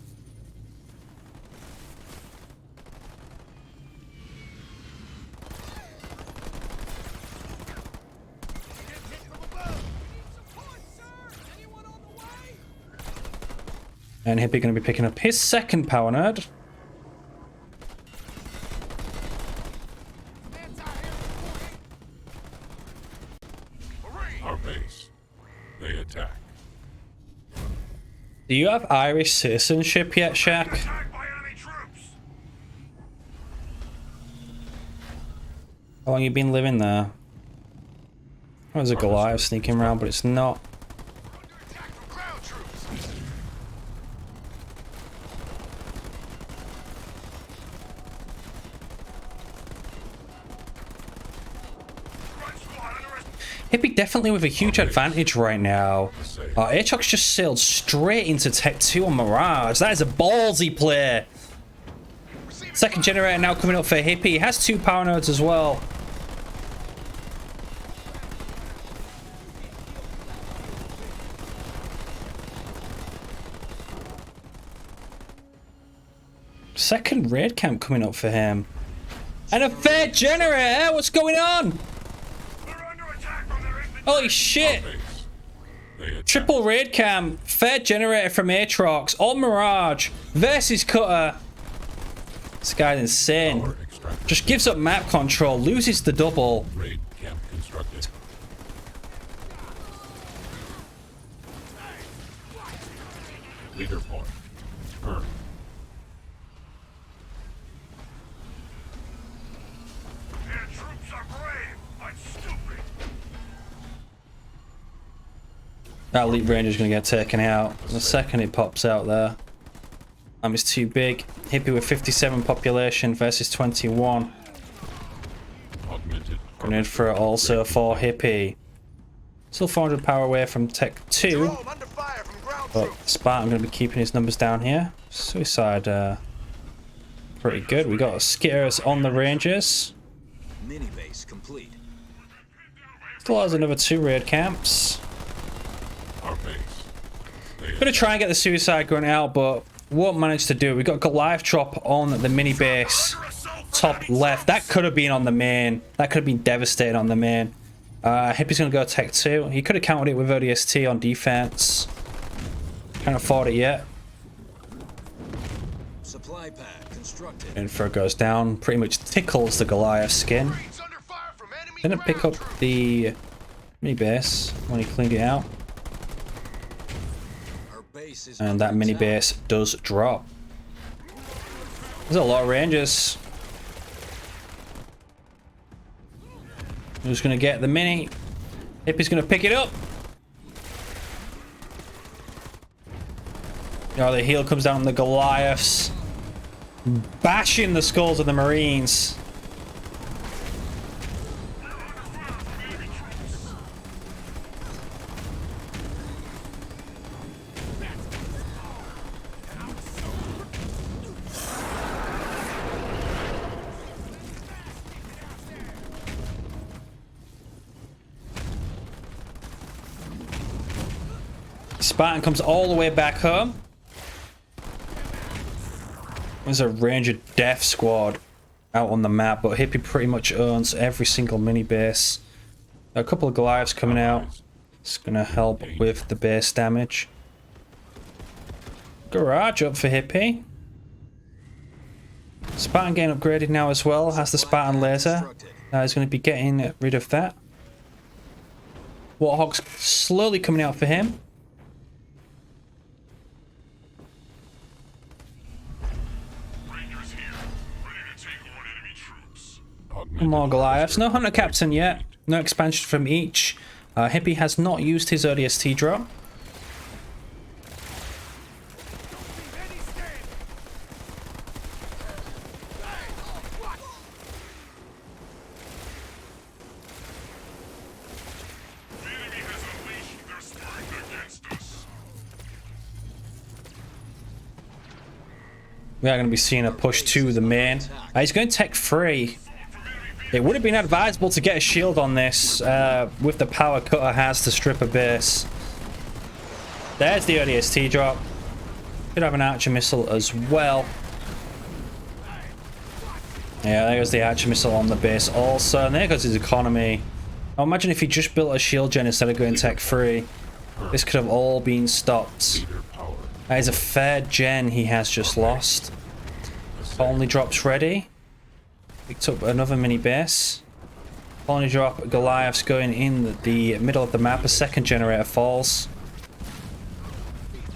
And Hippie going to be picking up his second power node. Our base. They attack. Do you have Irish citizenship yet, Shaq? Attacked by enemy troops. How long you been living there? Oh, there's a Goliath sneaking around, but it's not. Under attack from ground troops. Front squad under attack. Hippie definitely with a huge advantage right now. Aatrox just sailed straight into Tech 2 on Mirage. That is a ballsy play. Second generator now coming up for Hippie. He has 2 power nodes as well. Second raid camp coming up for him. And a third generator! What's going on? They're under attack from their infantry. Holy shit! Base. They attack. Triple raid camp, third generator from Aatrox, on Mirage, versus Cutter. This guy's insane. Power extractor. Just gives up map control, loses the double. Raid camp constructed. Leader point. Earned. Their troops are brave, but stupid. That elite ranger's gonna get taken out. The second it pops out there. It's too big. Hippie with 57 population versus 21. Augmented. Grenade for it also for Hippie. Still 400 power away from Tech 2. Drone under fire from ground But troops. Spartan going to be keeping his numbers down here. Suicide, pretty good. We got Skitters on the Rangers. Mini base complete. Still has another 2 raid camps. Our base. They Gonna try and get the Suicide Grunt out, but won't manage to do it. We got Goliath drop on the mini base. Under assault from Top enemy left. troops. That could have been on the main. That could have been devastating on the main. Hippie's gonna go Tech 2. He could have countered it with ODST on defense. Can't afford it yet. Supply pad constructed. Info goes down. Pretty much tickles the Goliath skin. Marines under fire from enemy Didn't pick up ground troops. the mini base when he cleaned it out. Our base is And under that mini attack. base does drop. There's a lot of Rangers. Who's going to get the mini? Hippie's going to pick it up. Oh, the heal comes down on the Goliaths. Bashing the skulls of the Marines. Spartan comes all the way back home. There's a Ranger Death Squad out on the map, but Hippie pretty much owns every single mini base. A couple of Goliaths coming out. It's gonna help with the base damage. Garage up for Hippie. Spartan getting upgraded now as well. Has the Spartan laser. He's going to be getting rid of that. Warthog's slowly coming out for him. More Goliaths. No Hunter Captain yet. No expansion from each. Hippie has not used his ODST drop. We are going to be seeing a push to the main. He's going tech 3. It would have been advisable to get a shield on this with the power Cutter has to strip a base. There's the ODST drop. Could have an Archer missile as well. Yeah, there goes the Archer missile on the base also. And there goes his economy. Now imagine if he just built a shield gen instead of going tech 3. This could have all been stopped. That is a fair gen he has just lost. Only drops ready. Picked up another mini base. Only drop Goliaths going in the middle of the map. A second generator falls.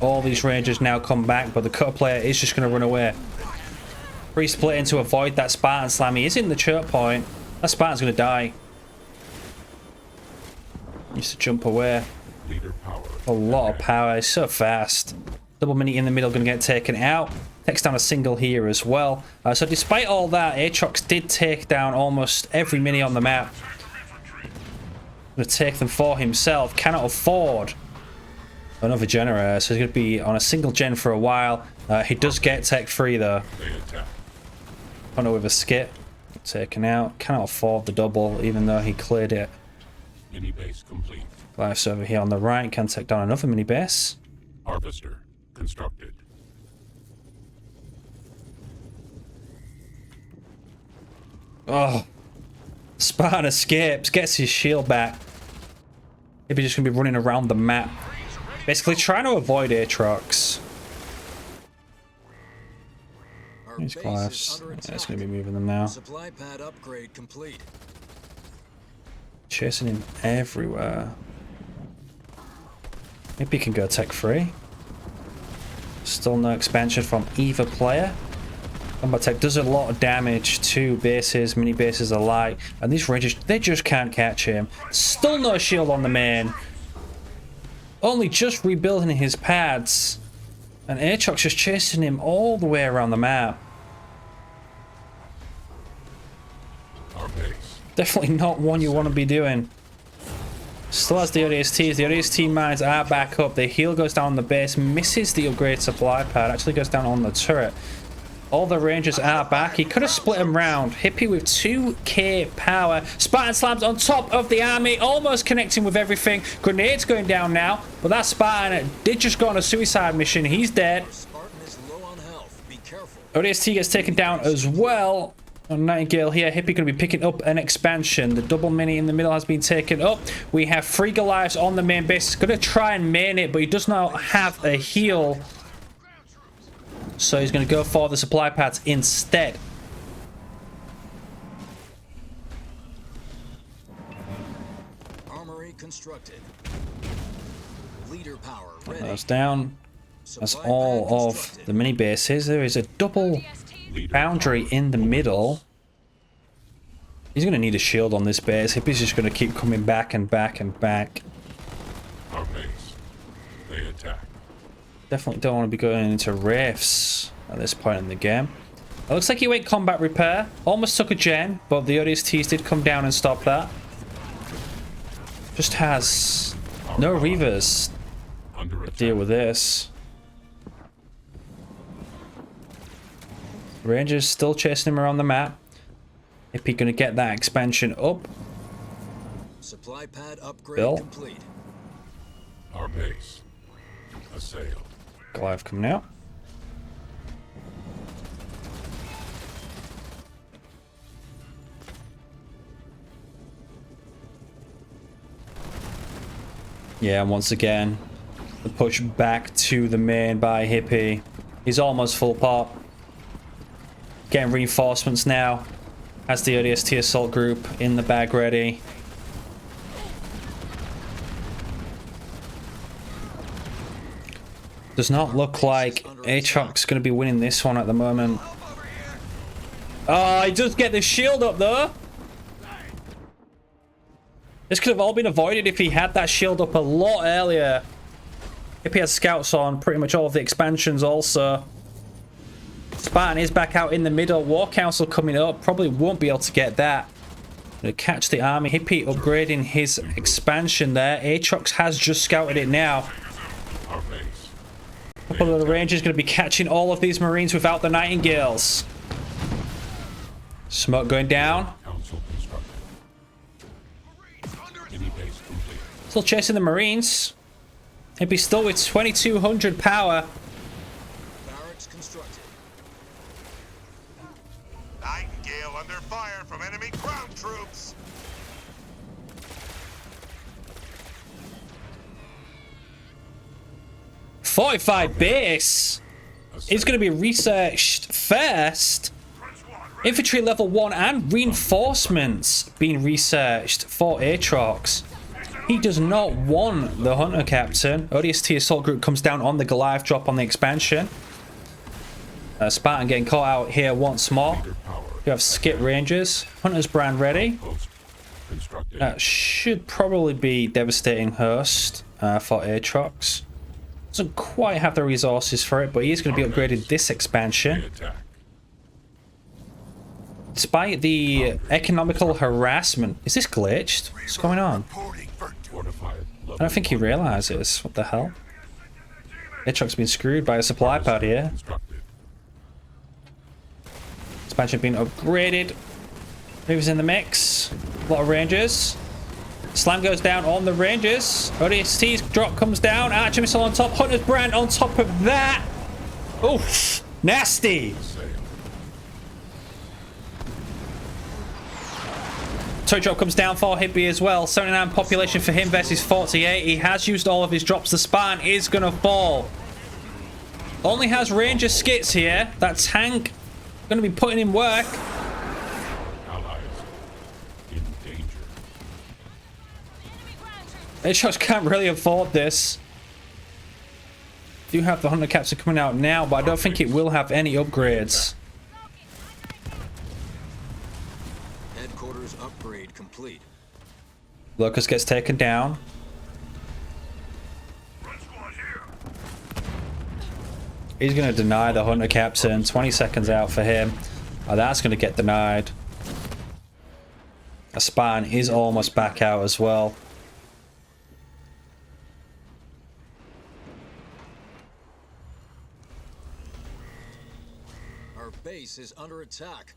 All these Rangers now come back, but the Cutter player is just going to run away. Free splitting to avoid that Spartan slam. He is in the choke point. That Spartan's going to die. Needs to jump away. A lot of power. It's so fast. Double mini in the middle going to get taken out. Takes down a single here as well. So despite all that, Aatrox did take down almost every mini on the map. Going to take them for himself. Cannot afford another generator, so he's going to be on a single gen for a while. He does get tech 3 though. Hunter with a skip. Taken out. Cannot afford the double, even though he cleared it. Mini base complete. Goliaths over here on the right. Can take down another mini base. Harvester constructed. Oh, Spartan escapes, gets his shield back. Maybe just gonna be running around the map, basically trying to avoid Aatrox. These Goliaths, yeah, it's gonna be moving them now. Supply pad upgrade complete. Chasing him everywhere. Maybe he can go tech 3. Still no expansion from either player. Combat tech does a lot of damage to bases, mini bases alike, and these Rangers, they just can't catch him. Still no shield on the main. Only just rebuilding his pads, and Aatrox just chasing him all the way around the map. Our base. Definitely not one you want to be doing. Still has the ODSTs. The ODST mines are back up. The heal goes down on the base, misses the upgrade supply pad, actually goes down on the turret. All the Rangers are back. He could have split them round. Hippie with 2k power. Spartan slams on top of the army, almost connecting with everything. Grenades going down now, but that Spartan did just go on a suicide mission. He's dead. Spartan is low on health. Be careful. ODST gets taken down as well. On Nightingale here, Hippie going to be picking up an expansion. The double mini in the middle has been taken up. We have 3 Goliaths on the main base. He's going to try and main it, but he does not have a heal. So he's going to go for the supply pads instead. Armory constructed. Leader power ready. That's down. That's all of the mini bases. There is a double Leader Foundry power. in the middle. He's going to need a shield on this base. Hippie's just going to keep coming back and back and back. Our base. They attack. Definitely don't want to be going into rifts at this point in the game. It looks like he went combat repair. Almost took a gen, but the ODSTs did come down and stop that. Just has no Reavers Under to attack. deal with this. Rangers still chasing him around the map. Hippie gonna get that expansion up. Supply pad upgrade Bill? complete. Our base. Assailed. Goliath coming out. Yeah, and once again, the push back to the main by Hippie. He's almost full pop. Getting reinforcements now. Has the ODST assault group in the bag ready. Does not look like Aatrox going to be winning this one at the moment. Oh, he does get the shield up though. This could have all been avoided if he had that shield up a lot earlier. If he has scouts on pretty much all of the expansions also. Spartan is back out in the middle. War Council coming up. Probably won't be able to get that. Gonna catch the army. Hippie upgrading his expansion there. Aatrox has just scouted it now. Our base. A couple of the Rangers going to be catching all of these Marines without the Nightingales. Smoke going down. Council constructed. Mini base complete. Still chasing the Marines. Hippie still with 2200 power. Barracks constructed. Nightingale under fire from enemy ground troops. Fortified base is going to be researched first. Infantry level 1 and reinforcements being researched for Aatrox. He does not want the Hunter Captain. ODST assault group comes down on the Goliath drop on the expansion. Spartan getting caught out here once more. Leader power. You have Skip Rangers. Hunter's brand ready. Post. Constructed. That should probably be devastating host for Aatrox. Doesn't quite have the resources for it, but he is going to be upgraded this They expansion. attack. Despite the economical harassment. Is this glitched? What's going on? Reporting for Fortified. I don't think he realizes. What the hell? Aatrox's been screwed by a supply pad here. Constructed. Expansion being upgraded. Moves in the mix. A lot of Rangers. Slam goes down on the Rangers. ODST's drop comes down. Archer missile on top. Hunter's brand on top of that. Oof. Nasty. Assailed. Toy drop comes down for Hippie as well. 79 population for him versus 48. He has used all of his drops. The Spartan is going to fall. Only has Ranger skits here. That tank going to be putting in work. Allies. In danger. Aatrox can't really afford this. Do have the Hunter Captain coming out now, but I don't think it will have any upgrades. Headquarters upgrade complete. Locust gets taken down. He's going to deny the Hunter Captain. 20 seconds out for him. Oh, that's going to get denied. A Spartan is almost back out as well. Our base is under attack.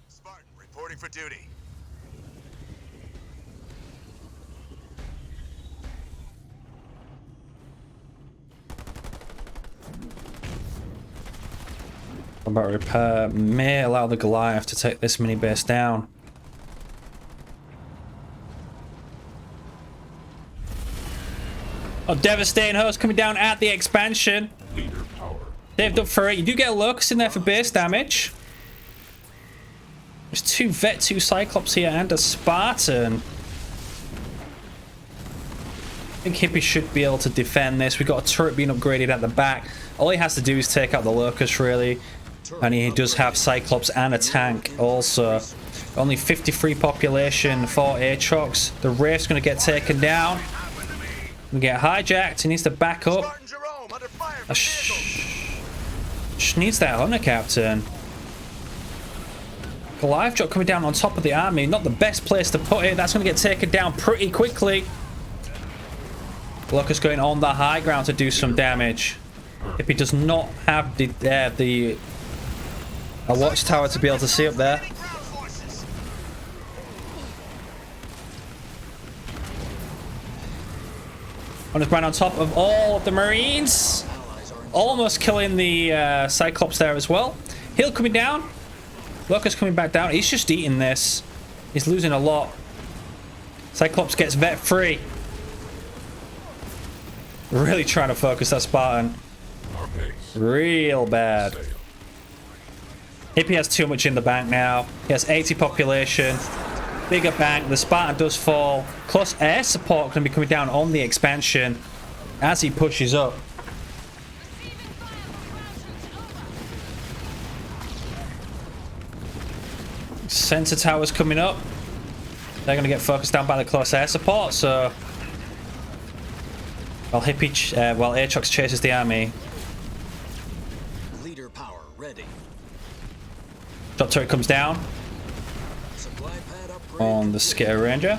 Spartan reporting for duty. Combat repair may allow the Goliath to take this mini base down. Oh, devastating host coming down at the expansion. Leader power. Saved up for it. You do get a Locust in there for base damage. There's 2 Vet, 2 Cyclops here, and a Spartan. I think Hippie should be able to defend this. We've got a turret being upgraded at the back. All he has to do is take out the Locust, really. turret And he does have Cyclops and a tank also. Only 53 population for Aatrox. The Wraith's going to get taken down. Gonna get hijacked. He needs to back up. Spartan Jerome under fire from missiles. She needs that Hunter Captain. Goliath drop coming down on top of the army. Not the best place to put it. That's going to get taken down pretty quickly. Locust going on the high ground to do some damage. If he does not have a watchtower to be able to see up there. Ground forces. Hunter's Brand on top of all of the Marines. Almost killing the Cyclops there as well. Heal coming down. Locust coming back down. He's just eating this. He's losing a lot. Cyclops gets vet free. Really trying to focus that Spartan. Our base. Real bad. Sail. Hippie has too much in the bank now. He has 80 population. Bigger bank. The Spartan does fall. Close air support going to be coming down on the expansion as he pushes up. Sensor towers coming up. They're going to get focused down by the close air support. So while Aatrox chases the army. Leader power ready. Drop turret comes down Supply pad upgrade on the complete. Skitter Ranger.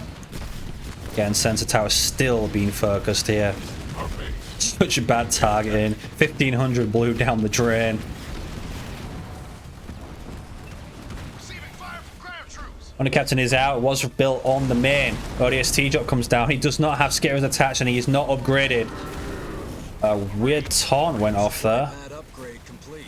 Again, sensor tower still being focused here. Our base. Such a bad targeting. 1500 blue down the drain. Receiving fire from ground troops. When the captain is out, it was built on the main. ODST drop comes down. He does not have skitters attached and he is not upgraded. A weird taunt went off there. Pad upgrade complete.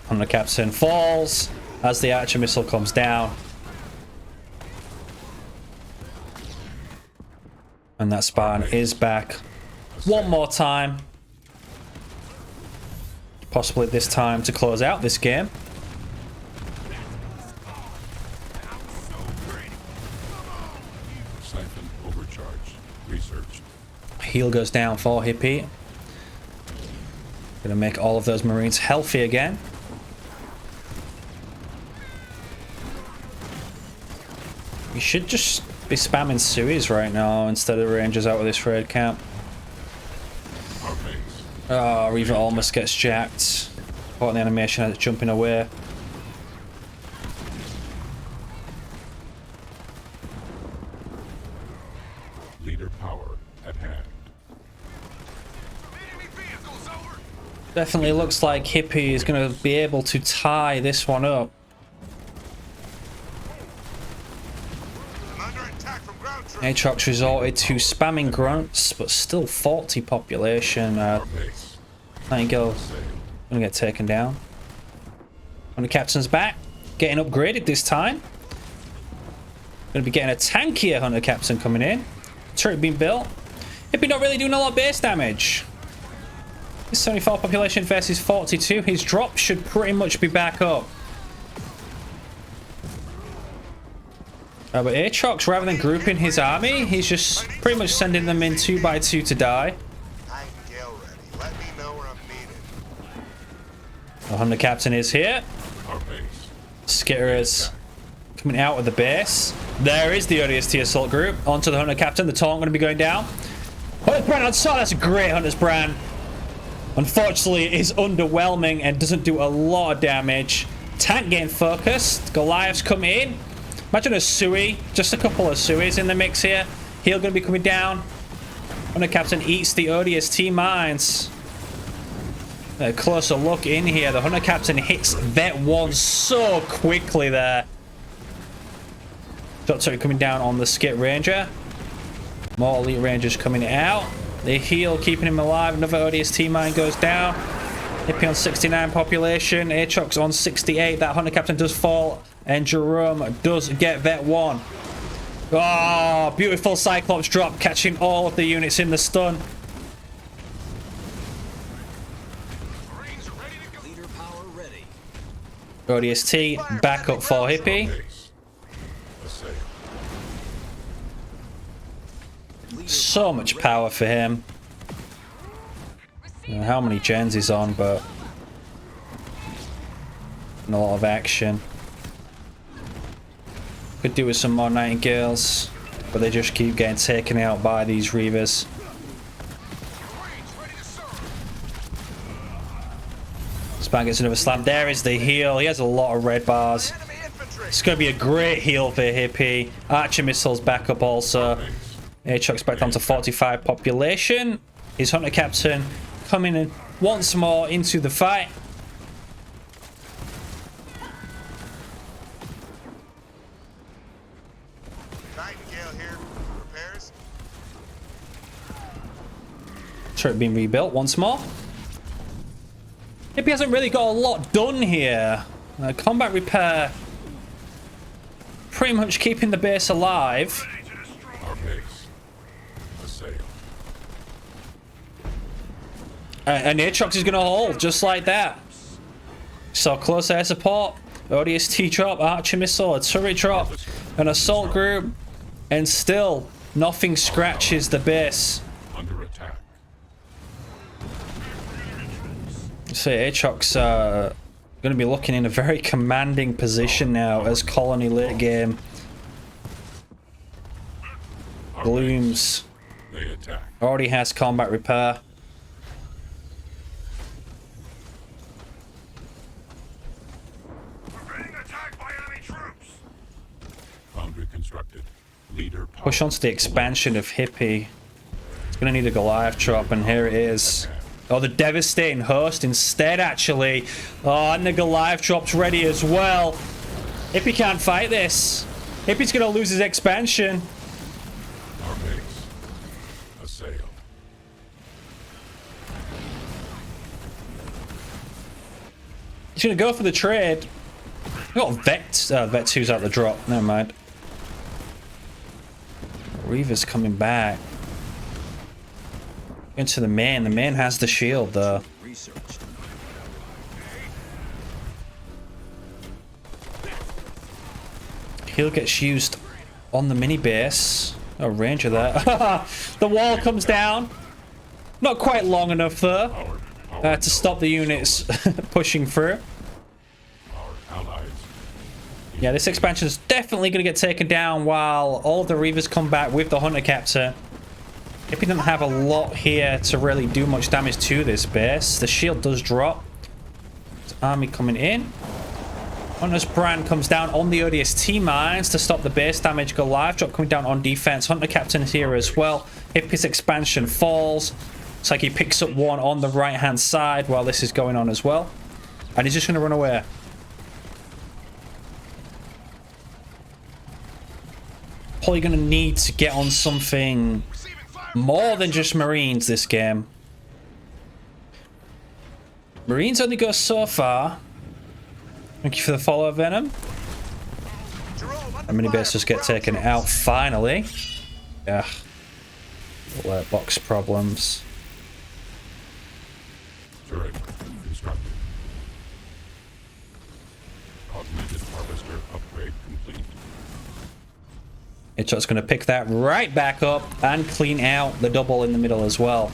And the captain falls as the Archer missile comes down. And that Spartan is back one more time. Possibly this time to close out this game. Siphon overcharged. Researched. Heal goes down for Hippie. Gonna make all of those Marines healthy again. You should just be spamming Suez right now instead of Rangers out of this raid camp. Our base. Oh, Reaver almost gets jacked. Caught in the animation as it's jumping away. Leader power at hand. Enemy vehicles over. Definitely looks like Hippie is going to be able to tie this one up. I'm under attack from ground troops. Aatrox resorted to spamming grunts, but still 40 population. Our base. Nightingale's Sail. gonna get taken down. When the captain's back, getting upgraded this time. Gonna be getting a tankier Hunter Captain coming in. Turret being built. Hippie not really doing a lot of base damage. His 74 population versus 42. His drop should pretty much be back up. But Aatrox, rather than grouping his army, he's just pretty much sending them in 2 by 2 to die. Nightingale ready. Let me know where I'm needed. The Hunter Captain is here. Our base. Skitter is coming out of the base. There is the ODST assault group. Onto the Hunter Captain. The taunt going to be going down. Hunter's Brand on top. That's a great Hunter's Brand. Unfortunately, it is underwhelming and doesn't do a lot of damage. Tank getting focused. Goliath's coming in. Imagine a Sui. Just a couple of Suis in the mix here. Heal going to be coming down. Hunter Captain eats the ODST mines. A closer look in here. The Hunter Captain hits Vet 1 so quickly there. Drop turret coming down on the Skit Ranger. More Elite Rangers coming out. The heal keeping him alive. Another ODST mine goes down. Hippie on 69 population. Aatrox on 68. That Hunter Captain does fall. And Jerome does get Vet 1. Oh, beautiful Cyclops drop. Catching all of the units in the stun. Marines are ready to go. Leader power ready. ODST back up for Hippie. Base. Assail. So much power for him. I don't know how many gens he's on, but a lot of action. Could do with some more Nightingales, but they just keep getting taken out by these Reavers. Span gets another slam. There is the heal. He has a lot of red bars. Enemy infantry. It's going to be a great heal for Hippie. Archer missiles back up also. Aatrox back down to 45 population. His Hunter Captain coming in once more into the fight. Nightingale here. Repairs. Turret being rebuilt once more. Hippie hasn't really got a lot done here. Combat repair pretty much keeping the base alive. Our base. Assail. And Aatrox is going to hold just like that. So close air support, ODST drop, Archer missile, a turret drop, an assault group, and still nothing scratches the base. Under attack. So Aatrox going to be looking in a very commanding position now as Colony late game blooms. They attack. Already has combat repair. We're being attacked by enemy troops. Foundry constructed. Leader power. Push onto the expansion of Hippie. It's going to need a Goliath drop, and here it is. Oh, the devastating host instead, actually. Oh, and the Goliath drop's ready as well. Hippie can't fight this. Hippie's going to lose his expansion. Our base. Assail. He's going to go for the trade. Oh, Vet 2's out the drop. Never mind. Reaver's coming back. Into the main. The main has the shield, though. Researched. Heal gets used on the mini base. Oh, ranger there. The wall comes down. Not quite long enough, though, to stop the units pushing through. Our allies. Yeah, this expansion is definitely going to get taken down while all of the Reavers come back with the Hunter Captor. If he doesn't have a lot here to really do much damage to this base, the shield does drop. There's army coming in. Hunter's Brand comes down on the ODST mines to stop the base damage. Goliath drop coming down on defense. Hunter Captain is here as well. Hippie's expansion falls. It's like he picks up one on the right hand side while this is going on as well. And he's just going to run away. Probably going to need to get on something more than just Marines this game. Marines only go so far. Thank you for the follow, Venom. And mini base just get taken out finally. Yeah. Alert box problems. Turret constructed. Augmented harvester upgrade complete. It's just going to pick that right back up and clean out the double in the middle as well.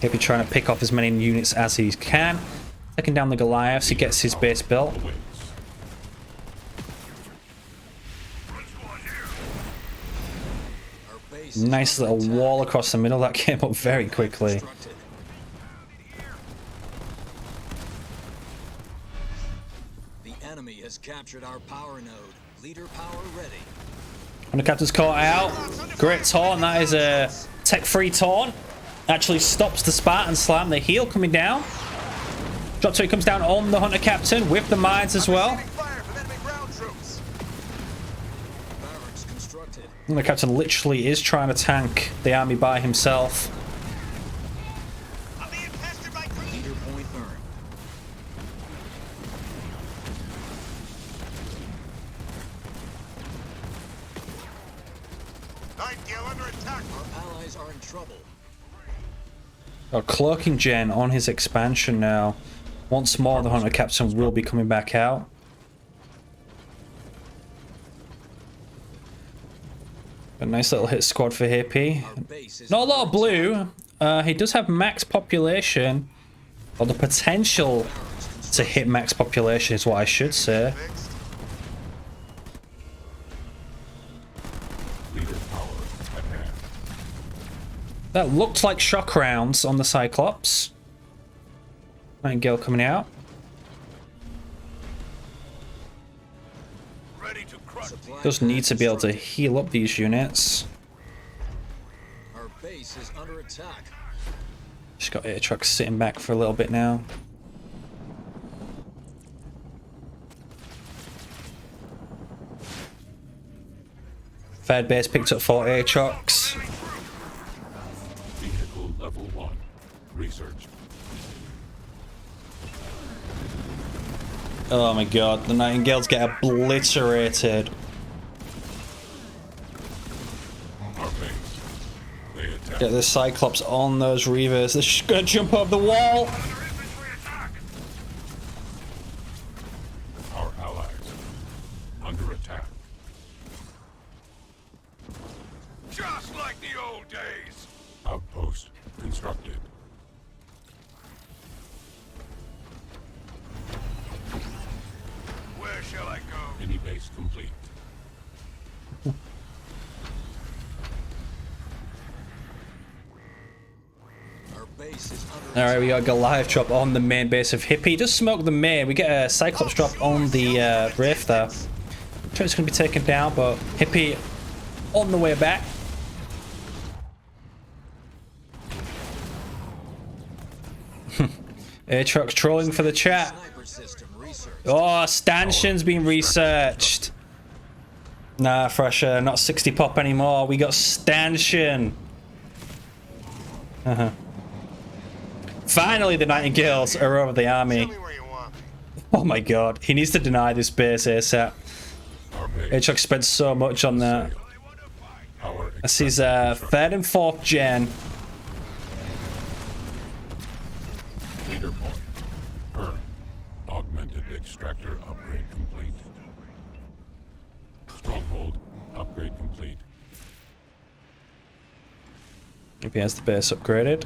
Hippie trying to pick off as many units as he can. Taking down the Goliaths, he gets his base built. Our base is Nice under little attack. wall across the middle that came up very quickly. Constructed. The enemy has captured our power node. Leader power ready. And the captain's caught out. Great taunt. That is a tech-free taunt. Actually stops the Spartan slam. The heal coming down. Drop two comes down on the Hunter Captain with the mines as well. Receiving fire from enemy ground troops. Barracks constructed. And the captain literally is trying to tank the army by himself. I'm being pestered by creatures. Leader point earned. Nightingale under attack. Our allies are in trouble. A cloaking gen on his expansion now. Once more, the Hunter Captain will be coming back out. A nice little hit squad for Hippie. Our base is Not a lot of under attack. blue. He does have max population, or the potential to hit max population is what I should say. Fixed. Leader power at hand. That looked like shock rounds on the Cyclops. Nightingale coming out. Ready to crush. Supply Does need to be able to constructed. heal up these units. Our base is under attack. Just got air trucks sitting back for a little bit now. Third base picked up 4 air trucks. Vehicle level 1. Research. Oh my god, the Nightingales get obliterated. Our base. They attack. Get the Cyclops on those Reavers. They're just gonna jump over the wall. Under infantry attack. Our allies. Under attack. Just like the old days. Outpost constructed. Where shall I go? Mini base complete. Our base is under Alright, we attack. got a Goliath drop on the main base of Hippie. Just smoke the main. We get a Cyclops drop on the Wraith there. It's gonna be taken down, but Hippie on the way back. Air trucks trolling for the chat. Sniper system research. Oh, stanchion's been researched. Nah, Fresher, not 60 pop anymore. We got stanchion. Finally, the Nightingales are over the army. Tell me where you want me. Oh my god, he needs to deny this base ASAP. Our base. H-Chuck spent so much on that. Sail. Our This is 3rd and 4th gen. leader point. Earn. Augmented extractor upgrade complete. Stronghold upgrade complete. If he has the base upgraded.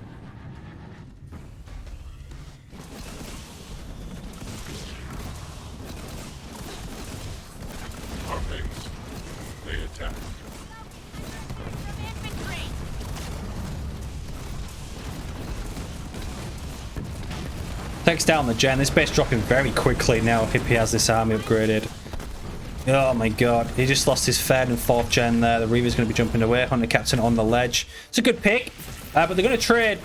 Our base. They attack. Takes down the gen. This base dropping very quickly now. Hippie has this army upgraded. Oh my god, he just lost his 3rd and 4th gen there. The Reaver's going to be jumping away. Hunter Captain on the ledge. It's a good pick, but they're going to trade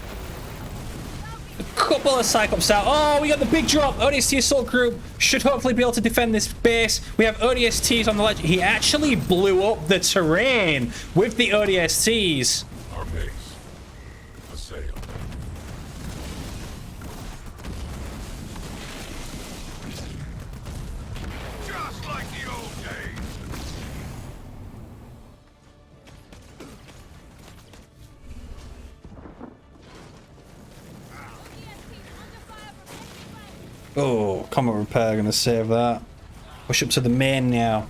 a couple of Cyclops out. Oh, we got the big drop. ODST Assault Group should hopefully be able to defend this base. We have ODSTs on the ledge. He actually blew up the terrain with the ODSTs. Our base. Assail. Just like the old days. Oh, combat repair going to save that. Push up to the main now.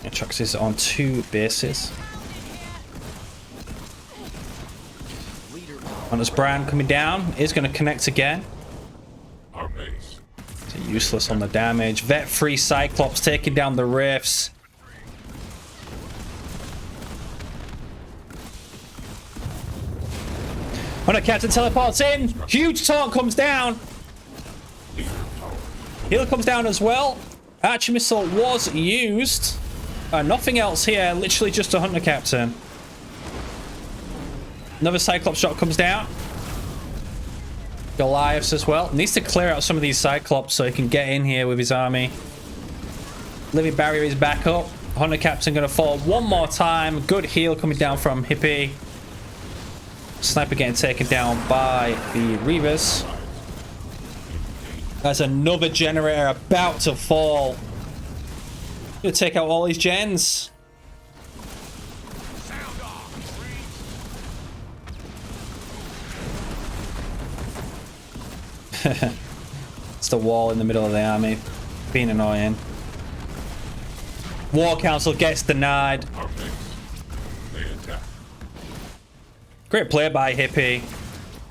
And Chucks is on 2 bases. Leader Hunter's Brand coming down. Is going to connect again. Our base. It's useless on the damage. Vet free Cyclops taking down the Rifts. Hunter Captain teleports in. Huge taunt comes down. Leader power. Heal comes down as well. Archer missile was used. Nothing else here. Literally just a Hunter Captain. Another Cyclops shot comes down. Goliaths as well. Needs to clear out some of these Cyclops so he can get in here with his army. Living Barrier is back up. Hunter Captain going to fall one more time. Good heal coming down from Hippie. Sniper getting taken down by the Reavers. There's another generator about to fall. Gonna take out all these gens. Sound off. It's the wall in the middle of the army. Being annoying. War Council gets denied. Our base. They attack. Great play by Hippie.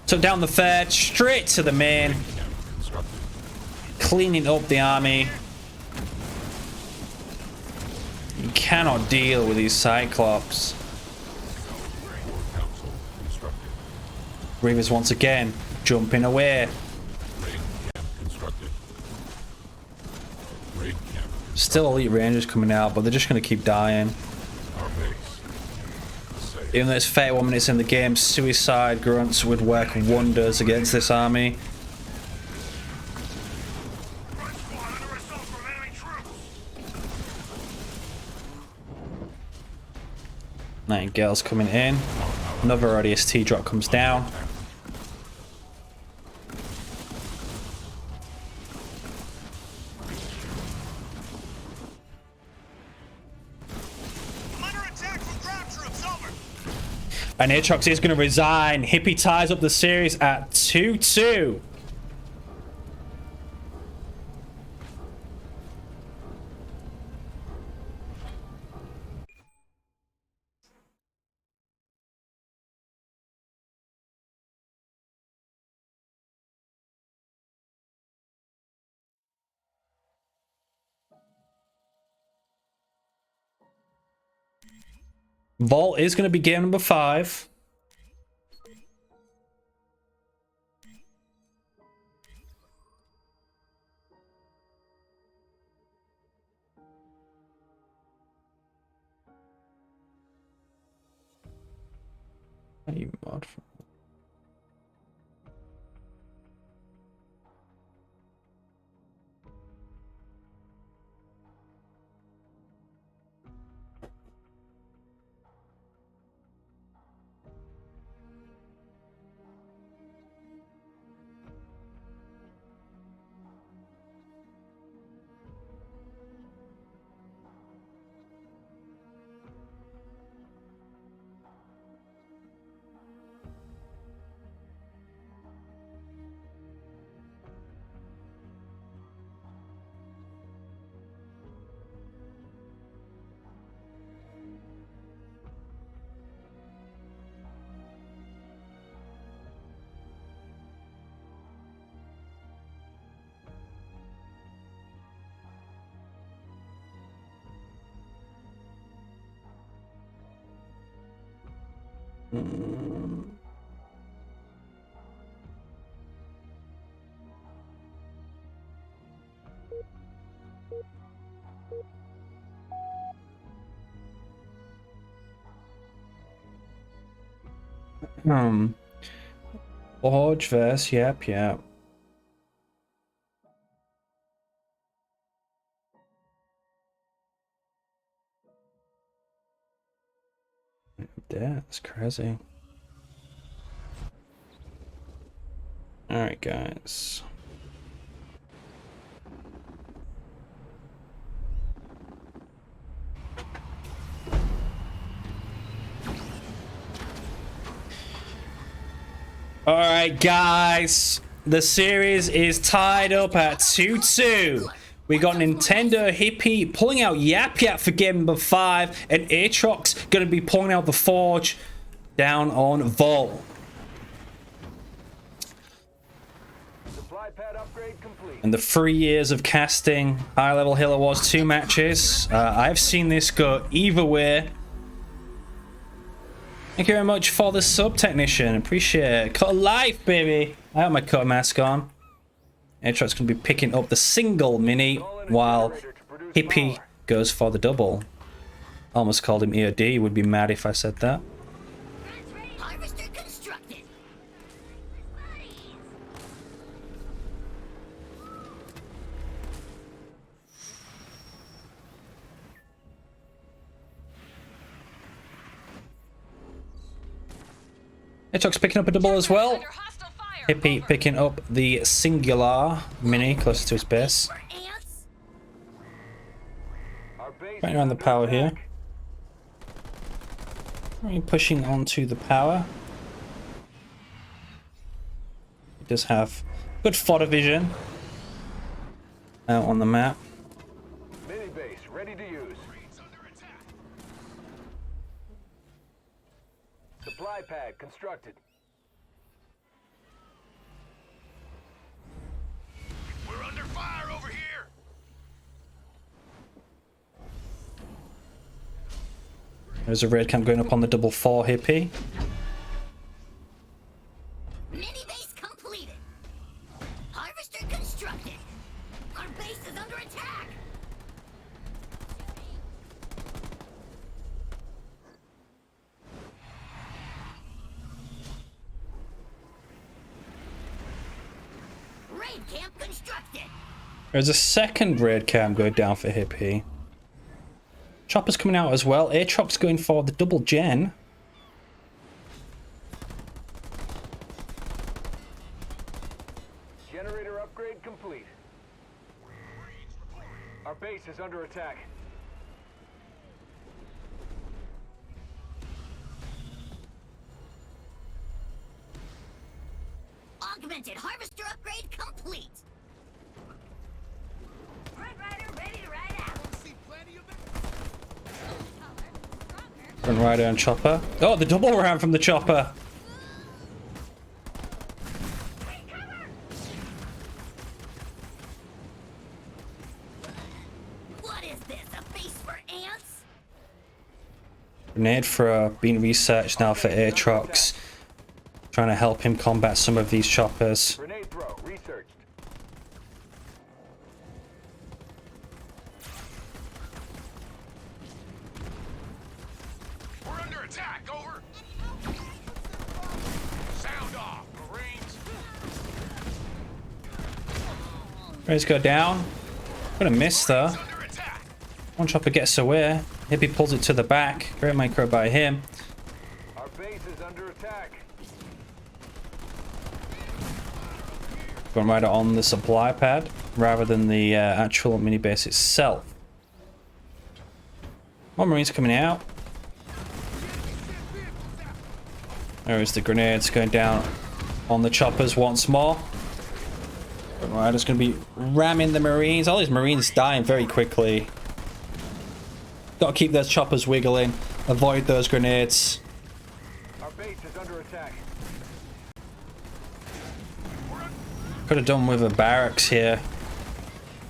Took down the third, straight to the main. Camp constructed. Cleaning up the army. You cannot deal with these Cyclops. War council constructed. Reavers once again jumping away. Raid camp constructed. Raid camp. Still elite rangers coming out, but they're just going to keep dying. Our base. Safe. Even though it's 31 minutes in the game, suicide grunts would work wonders against this army. Front squad under assault from enemy troops. Nightingale's coming in. Another ODST drop comes down. I'm under attack from ground troops. Over. And Aatrox is going to resign. Hippie ties up the series at 2-2. Vault is going to be game number 5. How do you mod from? Forge verse, yep. That's crazy. Alright, guys. Alright, guys. The series is tied up at 2-2. We got Nintendo Hippie pulling out Yap Yap for game number 5, and Aatrox going to be pulling out the Forge down on Vault. Supply pad upgrade complete. And the 3 years of casting High Level Halo Wars 2 matches, I've seen this go either way. Thank you very much for the sub, Technician. Appreciate it. Cut a life, baby. I have my cut mask on. Aatrox going to be picking up the single mini while Hippie goes for the double. Almost called him EOD. Would be mad if I said that. Harvester constructed. Aatrox picking up a double as well. Hippie picking up the singular mini closer to his base. Ants? Our base Right around the power here. Pushing onto the power. It does have good fodder vision out on the map. mini base ready to use. Supply pad constructed. We're under fire over here! There's a raid camp going up on the double 4 hippie. Mini base completed. Harvester constructed. Our base is under attack. Raid camp constructed. There's a second raid camp going down for hippie. Chopper's coming out as well. Aatrox going for the double gen. Generator upgrade complete. Our base is under attack. Augmented harvester upgrade complete. Red Rider ready to ride out. Front rider and chopper. Oh, the double round from the chopper. What is this? A base for ants? Grenade thrower being researched now for Aatrox. Trying to help him combat some of these choppers. Grenade throw researched. We're under attack, over! Sound off, Marines! Rays go down. Gonna miss though. Under attack! One chopper gets away. Hippie pulls it to the back. Great micro by him. Our base is under attack. Going right on the supply pad rather than the actual mini base itself. More Marines coming out. There is the grenades going down on the choppers once more. Rider's going to be ramming the Marines. All these Marines dying very quickly. Got to keep those choppers wiggling. Avoid those grenades. Our base is under attack. Could have done with a barracks here.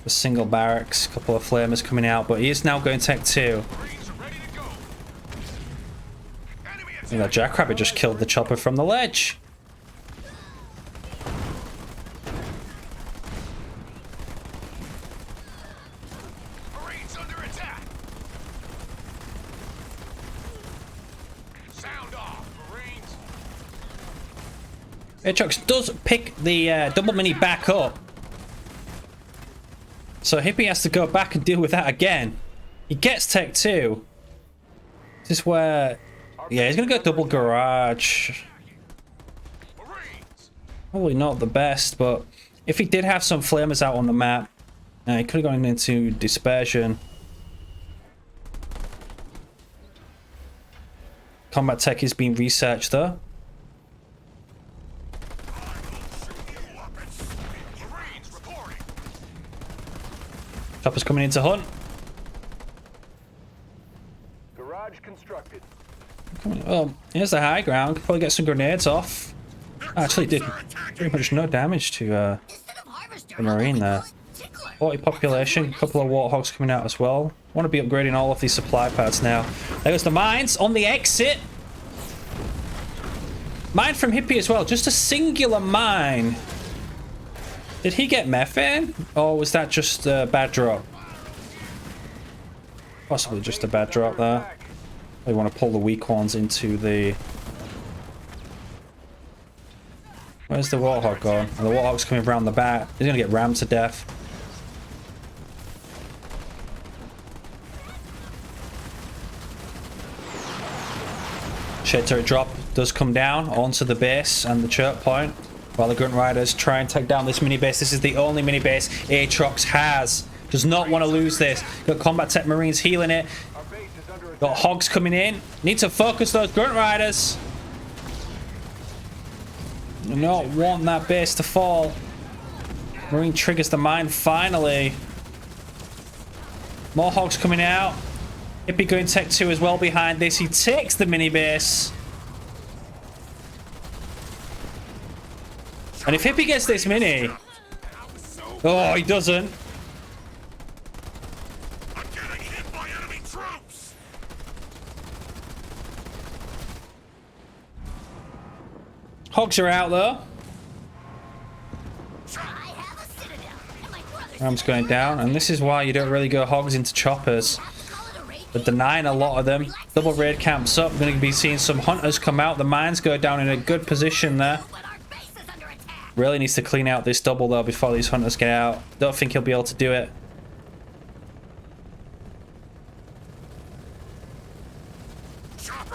A single barracks. A couple of flamers coming out. But he is now going tech 2. Marines are ready to go! Enemy attack! And that jackrabbit just killed the chopper from the ledge. Marines under attack! Sound off, Marines! Aatrox does pick the double mini back up. So Hippie has to go back and deal with that again. He gets tech 2. This is where... Yeah, he's going to go double garage. Marines! Probably not the best, but if he did have some flamers out on the map, he could have gone into dispersion. Combat tech is being researched though. Marines reporting! Chopper's coming in to hunt. Garage constructed. Oh, here's the high ground. Could probably get some grenades off. Actually did pretty much no damage to Instead of harvester, the Marine how there. about we call it tickler? 40 population, a couple of warthogs coming out as well. Want to be upgrading all of these supply pads now. There goes the mines on the exit. Mine from Hippie as well, just a singular mine. Did he get methane? Or was that just a bad drop? Possibly just a bad drop there. They want to pull the weak ones into the... Where's the Warthog gone? And the Warthog's coming around the back. He's going to get rammed to death. Shed turret drop does come down onto the base and the chirp point. While the Grunt Riders try and take down this mini base. This is the only mini base Aatrox has. Does not want to lose this. Got Combat Tech Marines healing it. Our base is under attack. Got Hogs coming in. Need to focus those Grunt Riders. Do not want that base to fall. Marine triggers the mine finally. More Hogs coming out. Hippie going tech 2 as well behind this. He takes the mini base. And if Hippie gets this mini... Oh, he doesn't. I'm getting hit by enemy troops! Hogs are out though. I have a citadel, and my brother's Ram's going down, and this is why you don't really go hogs into choppers. call it a raid. They're denying a lot of them. Double raid camps up. Going to be seeing some hunters come out. The mines go down in a good position there. But our base is under attack. Really needs to clean out this double though before these hunters get out. Don't think he'll be able to do it. Instead of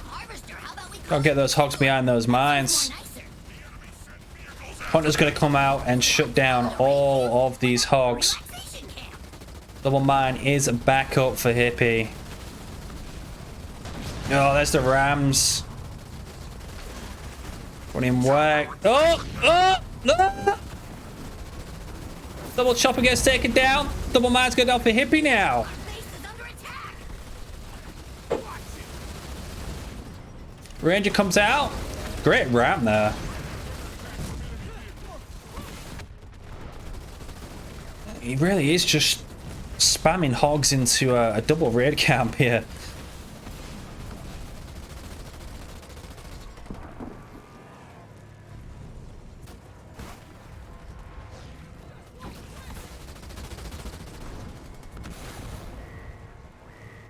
harvester, how about we Gotta get those hogs behind those mines. nicer? Hunter's going to come out and shut down all of these hogs. Relaxation camp. Double mine is back up for Hippie. Oh, there's the Rams. Put him whack. Oh! No! Double chopper gets taken down. Double mine's going down for Hippie now. Base is under attack. Ranger comes out. Great ram there. He really is just spamming hogs into a double raid camp here.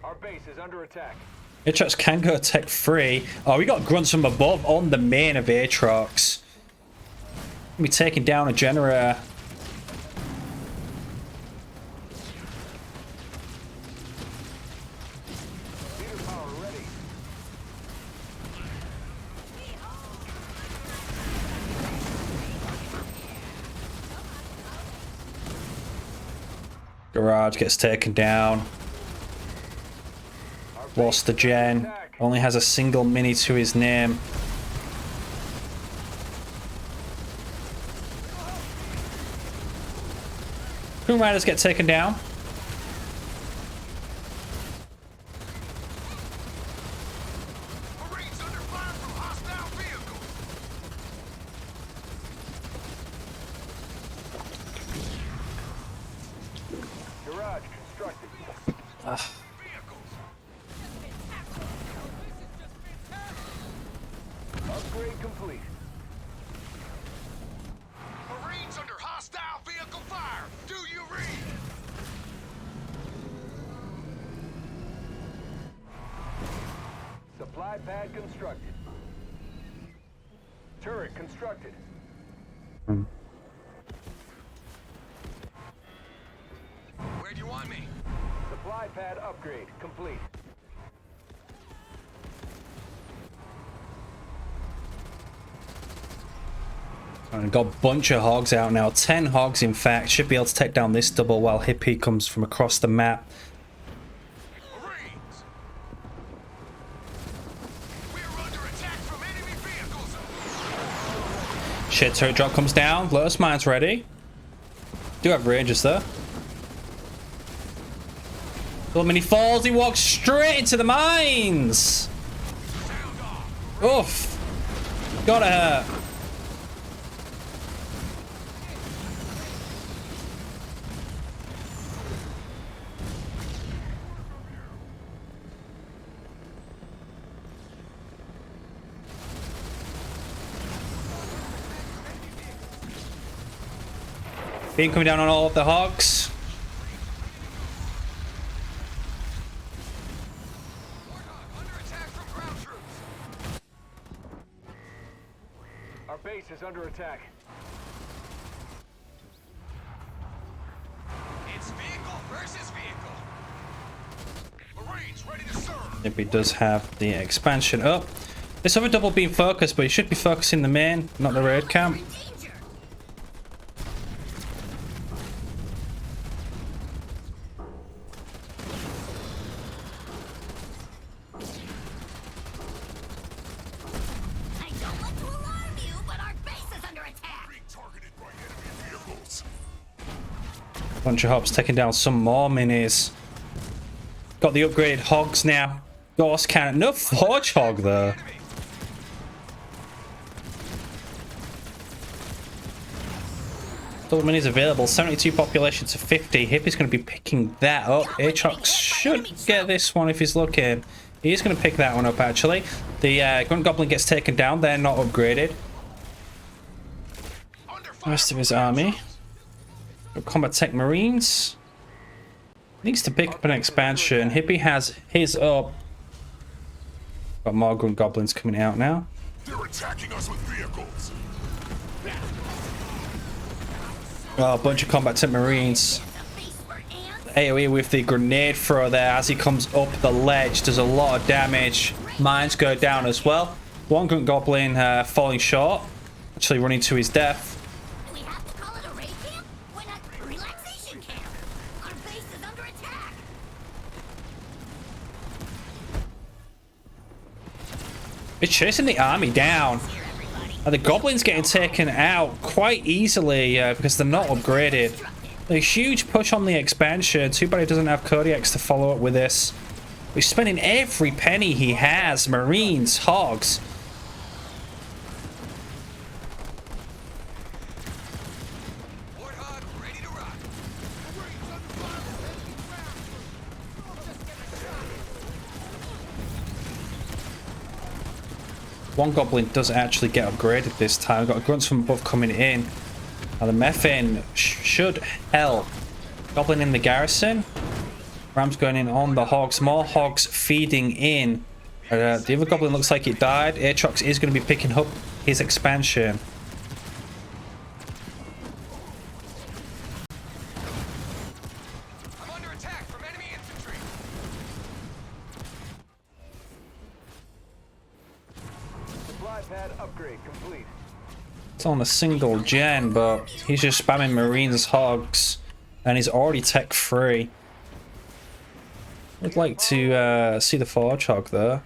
Our base is under attack. Aatrox can go tech free. Oh, we got grunts from above on the main of Aatrox. Be taking down a generator. Leader power ready. Garage gets taken down. Our base Lost the is under gen. attack. Only has a single mini to his name. Tomb Raiders get taken down. Marines under fire from hostile vehicles! Garage constructed. Upgrade complete. Marines under hostile vehicle fire! Do you read? Supply pad constructed. Turret constructed. Where do you want me? Supply pad upgrade complete. And got a bunch of hogs out now. 10 hogs, in fact. Should be able to take down this double while Hippie comes from across the map. Marines! We're under attack from enemy vehicles! Shit, turret drop comes down. Lotus mine's ready. Do have rangers though. Little mini falls. He walks straight into the mines. Oof. Gotta hurt. Beam coming down on all of the hogs. Under attack from ground troops! Our base is under attack. It's vehicle versus vehicle! Marines ready to serve! Hippie does have the expansion up. This other double beam focus, but he should be focusing the main, not the raid camp. In danger. I don't want to alarm you, but our base is under attack. Targeted by enemy vehicles! Bunch of hops taking down some more minis. Got the upgraded hogs now. Ghost cannon. No forge hog though. Enemy! Double minis available. 72 population to 50. Hippie's going to be picking that up. Aatrox should get this one if he's looking. He is going to pick that one up, actually. The Grunt Goblin gets taken down. They're not upgraded. The rest of his army. Combat Tech Marines. Needs to pick up an expansion. Hippie has his up. Got more Grunt Goblins coming out now. They're attacking us with vehicles. Oh, a bunch of Combat Tech Marines. AoE with the grenade thrower there as he comes up the ledge. Does a lot of damage. Mines go down as well. One Grunt Goblin falling short. Actually running to his death. Do we have to call it a raid camp? Why not relaxation camp? Our base is under attack. It's chasing the army down. And the Goblins getting taken out quite easily because they're not upgraded. A huge push on the expansion. Too bad he doesn't have Kodiaks to follow up with this. He's spending every penny he has. Marines, Hogs. Warthog ready to rock. One Goblin does actually get upgraded this time. Got Grunts from above coming in. And the Methane should help. Goblin in the garrison. Rams going in on the Hogs. More Hogs feeding in. The other Goblin looks like it died. Aatrox is going to be picking up his expansion. I'm under attack from enemy infantry. Supply pad upgrade complete. It's on a single gen, but he's just spamming Marines, Hogs, and he's already tech free. I'd like to see the Forge Hog there.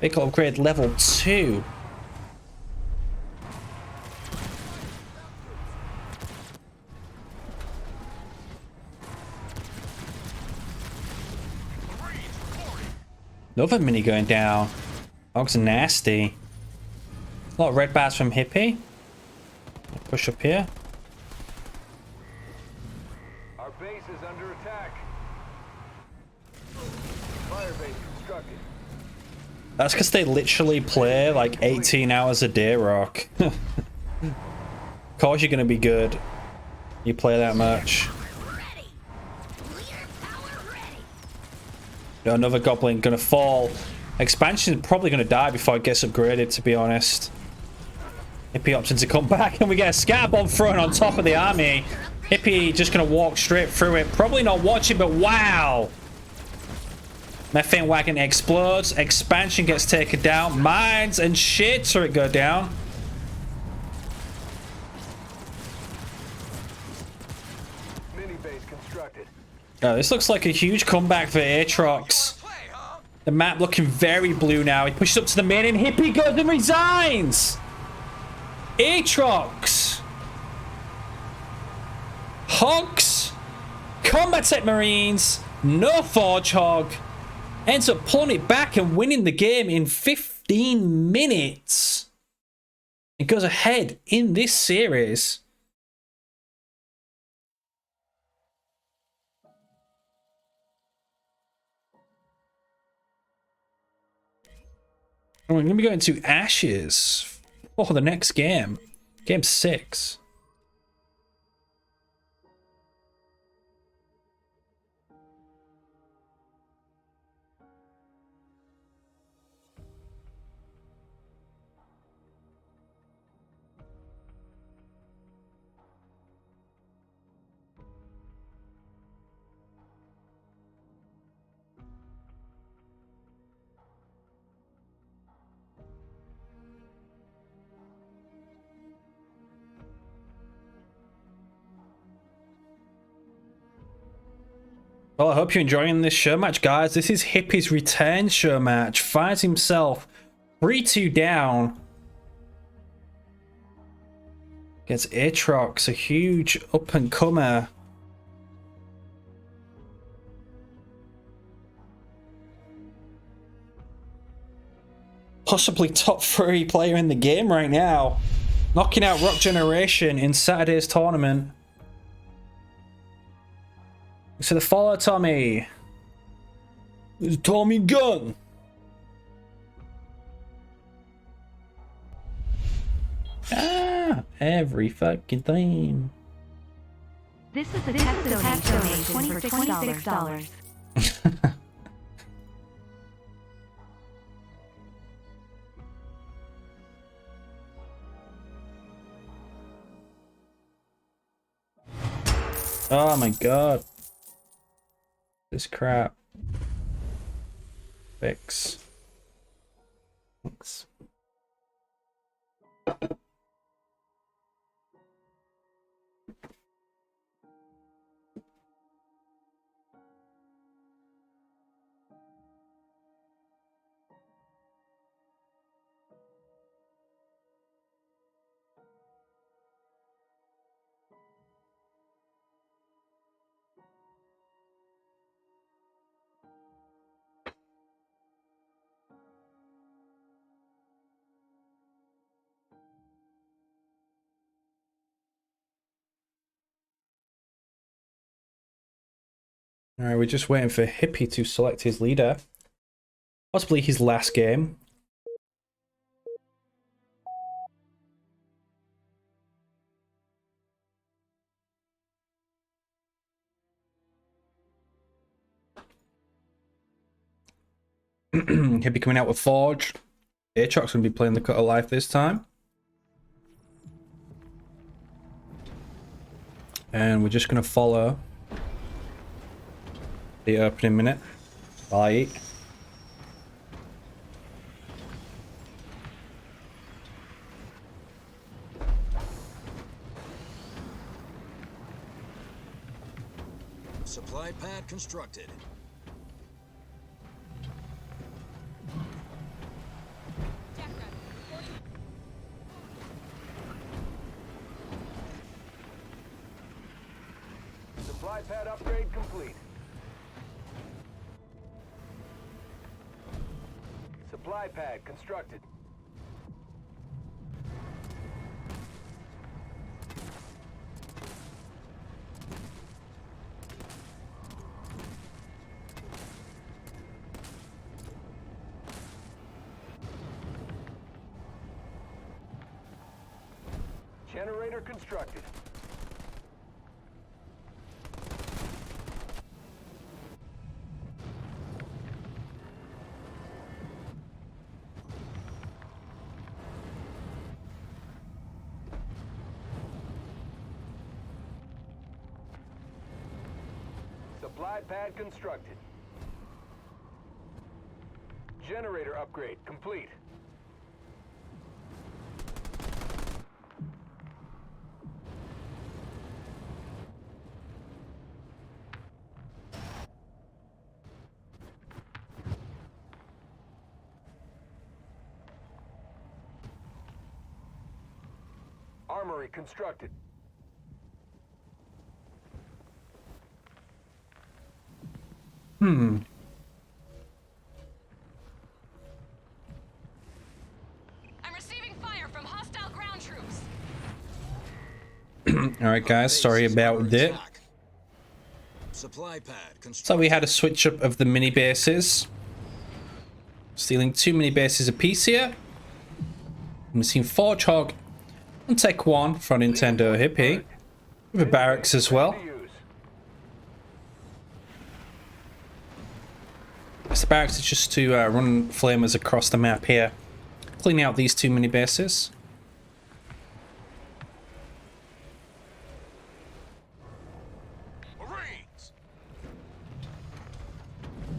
Vehicle upgrade level 2. Another mini going down. Hogs are nasty. A lot of red bars from Hippie. Push up here. Our base is under attack. Fire base constructed. That's because they literally play like 18 hours a day, Rock. Of course you're going to be good. You play that much. Ready. Leader power ready. Another Goblin going to fall. Expansion is probably going to die before it gets upgraded, to be honest. Hippie opting to come back, and we get a scatter bomb thrown on top of the army. Hippie just going to walk straight through it. Probably not watching, but wow. Methane wagon explodes. Expansion gets taken down. Mines and shit turret go down. Mini base constructed. Oh, this looks like a huge comeback for Aatrox. Play, huh? The map looking very blue now. He pushes up to the main and Hippie goes and resigns. Aatrox. Hogs. Combat Tech Marines. No Forge Hog. Ends up pulling it back and winning the game in 15 minutes. It goes ahead in this series. We're going to be going to Ashes for the next game. Game 6. Well, I hope you're enjoying this show match, guys. This is Hippie's return show match. Finds himself 3-2 down. Against Aatrox, a huge up-and-comer. Possibly top 3 player in the game right now. Knocking out Rock Generation in Saturday's tournament. So the follow Tommy. It's Tommy Gunn. Every fucking thing. This is a tax donation for $26. Oh my god. This crap. Fix. Thanks. Alright, we're just waiting for Hippie to select his leader. Possibly his last game. Hippie coming out with Forge. Aatrox going to be playing the Cut of Life this time. And we're just going to follow the opening minute while I eat. Supply pad constructed. Supply pad upgrade complete. Supply pad constructed. Generator constructed. Supply pad constructed. Generator upgrade complete. Armory constructed. Hmm. I'm receiving fire from hostile ground troops. Alright guys, sorry about that. Supply pad constructed. So we had a switch up of the mini bases. Stealing 2 mini bases apiece here. We've seen Forge Hog and Tech 1 from Nintendo Hippie. With a barracks as well. The barracks is just to run flamers across the map here. Cleaning out these 2 mini bases. Marines!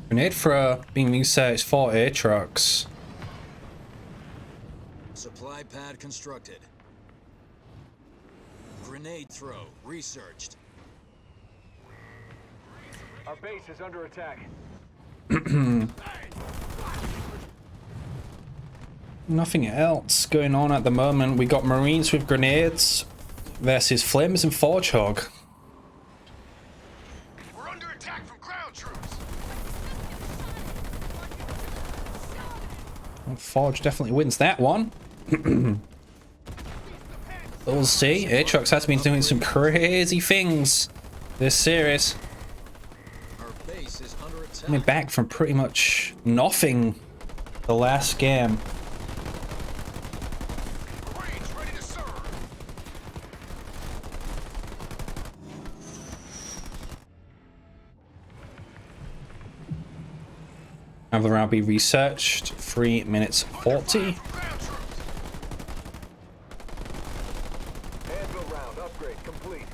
Grenade thrower being used is for Aatrox. Supply pad constructed. Grenade throw researched. Our base is under attack. Nothing else going on at the moment. We got Marines with grenades versus Flames and Forge Hog. We're under attack from ground troops! Well, Forge definitely wins that one. We'll see. Aatrox has been doing some crazy things this series. Our base is under attack. Coming back from pretty much nothing the last game. Marines ready to serve. Have the round be researched. 3 minutes 40. Ground troops. Anvil round upgrade complete.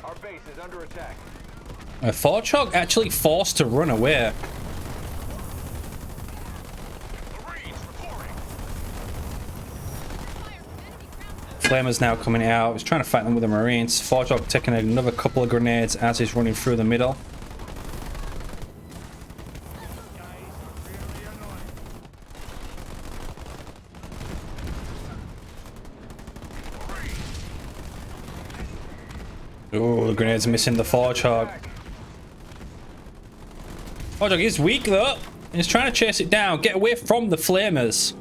Our base is under attack. Forchog actually forced to run away. Marines reporting. Flamer's now coming out. He's trying to fight them with the Marines. Forchog taking another couple of grenades as he's running through the middle. Oh, the grenades are missing the Forchog. Forchog is weak though. He's trying to chase it down. Get away from the Flamers.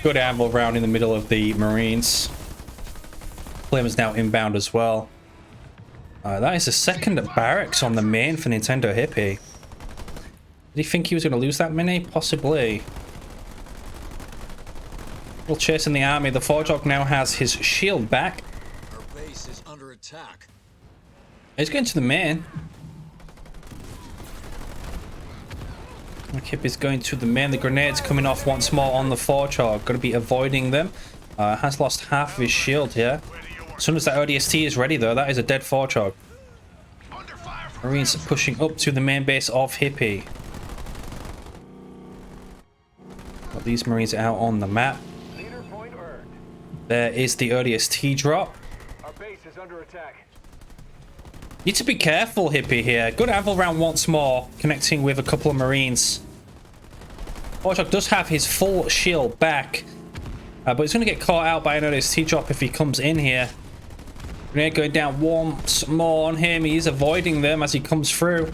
Good anvil round in the middle of the Marines. Flamer's now inbound as well. That is the second barracks on the main for Nintendo Hippie. Did he think he was going to lose that many? Possibly. Still chasing the army. The Forchog now has his shield back. Our base is under attack. He's going to the main. Kip is going to the main. The grenades coming off once more on the Forchog. Going to be avoiding them. Has lost half of his shield here. As soon as that ODST is ready though, that is a dead Forchog. Under fire from Marines pushing up to the main base of Hippie. Got these Marines out on the map. Leader point earned. There is the ODST drop. Our base is under attack. Need to be careful, Hippie, here. Good anvil round once more, connecting with a couple of Marines. Forchog does have his full shield back, but he's going to get caught out by an ODST drop if he comes in here. Grenade going down once more on him. He's avoiding them as he comes through.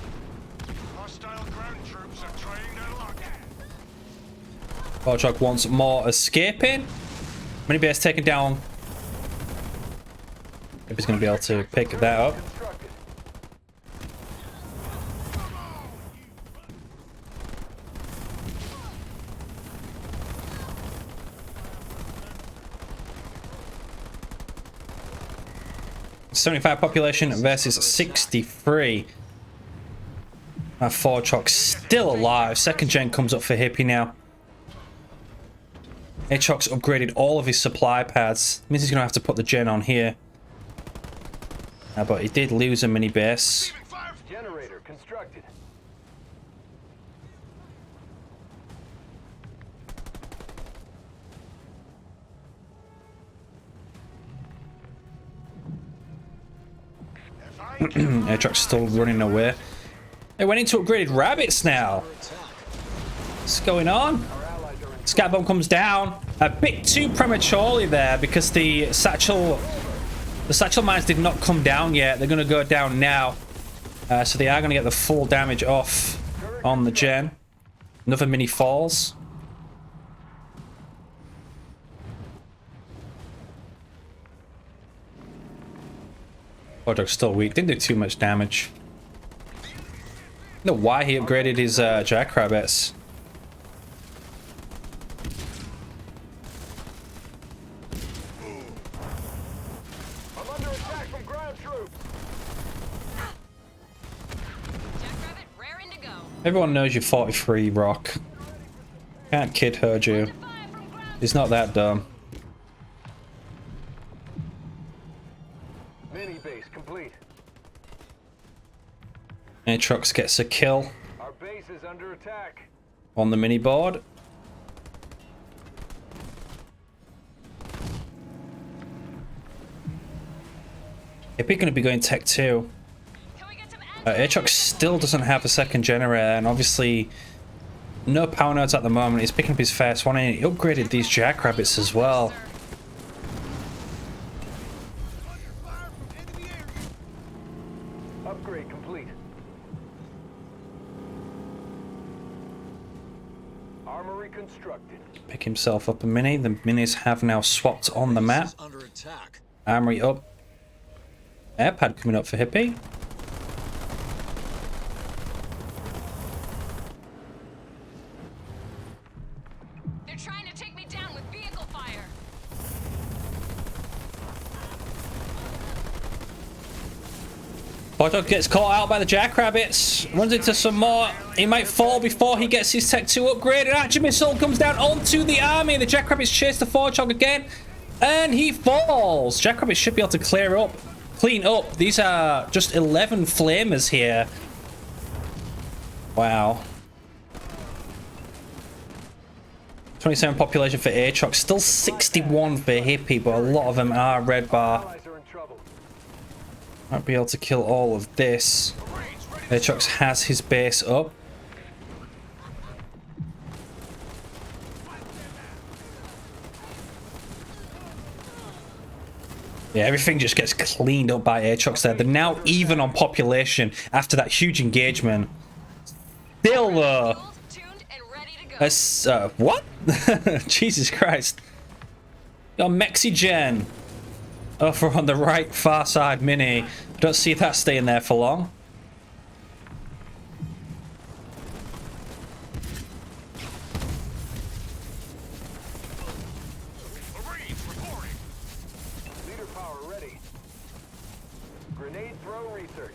hostile ground troops are trying their luck. Forchog once more escaping. Mini base taken down. If he's going to be able to pick that up. Constructed. 75 population versus 63. Forchog still alive. Second gen comes up for Hippie now. Aatrox upgraded all of his supply pads. Means he's going to have to put the gen on here. But he did lose a mini base. Fire. Generator constructed. Aatrox still running away. They went into upgraded rabbits now. What's going on? Scat bomb comes down a bit too prematurely there because the satchel mines did not come down yet. They're going to go down now, so they are going to get the full damage off on the gen. Another mini falls. Forchog's still weak. Didn't do too much damage. I don't know why he upgraded his jackrabbits. I'm under attack from ground troops. Jackrabbit, raring to go. Everyone knows you're 43, Rock. Can't kid herd you. Fire from ground. He's not that dumb. Mini base complete. Aatrox gets a kill Our base is under attack. on the mini board. Hippie going to be going tech 2. Can we get some Aatrox still doesn't have a second generator, and obviously no power nodes at the moment. He's picking up his first one, and he upgraded these jackrabbits as well. Upgrade complete. Armory constructed. Pick himself up a mini. The minis have now swapped on the map. Base is under attack. Armory up. Airpad coming up for Hippie. They're trying to take me down with vehicle fire. Hotdog gets caught out by the Jackrabbits. Runs into some more. He might fall before he gets his Tech 2 upgraded. Archer missile comes down onto the army. The Jackrabbits chase the Forchog again. And he falls. Jackrabbits should be able to clean up. These are just 11 flamers here. Wow. 27 population for Aatrox. Still 61 for Hippie, but a lot of them are red bar. Allies are in trouble. Might be able to kill all of this. Aatrox has his base up. Yeah, everything just gets cleaned up by Aatrox there. They're now even on population after that huge engagement. Still though. Tuned and ready to go. What? Jesus Christ. Your Mexigen over on the right far side mini. Don't see that staying there for long. Marines reporting. Leader power ready. Grenade throw research.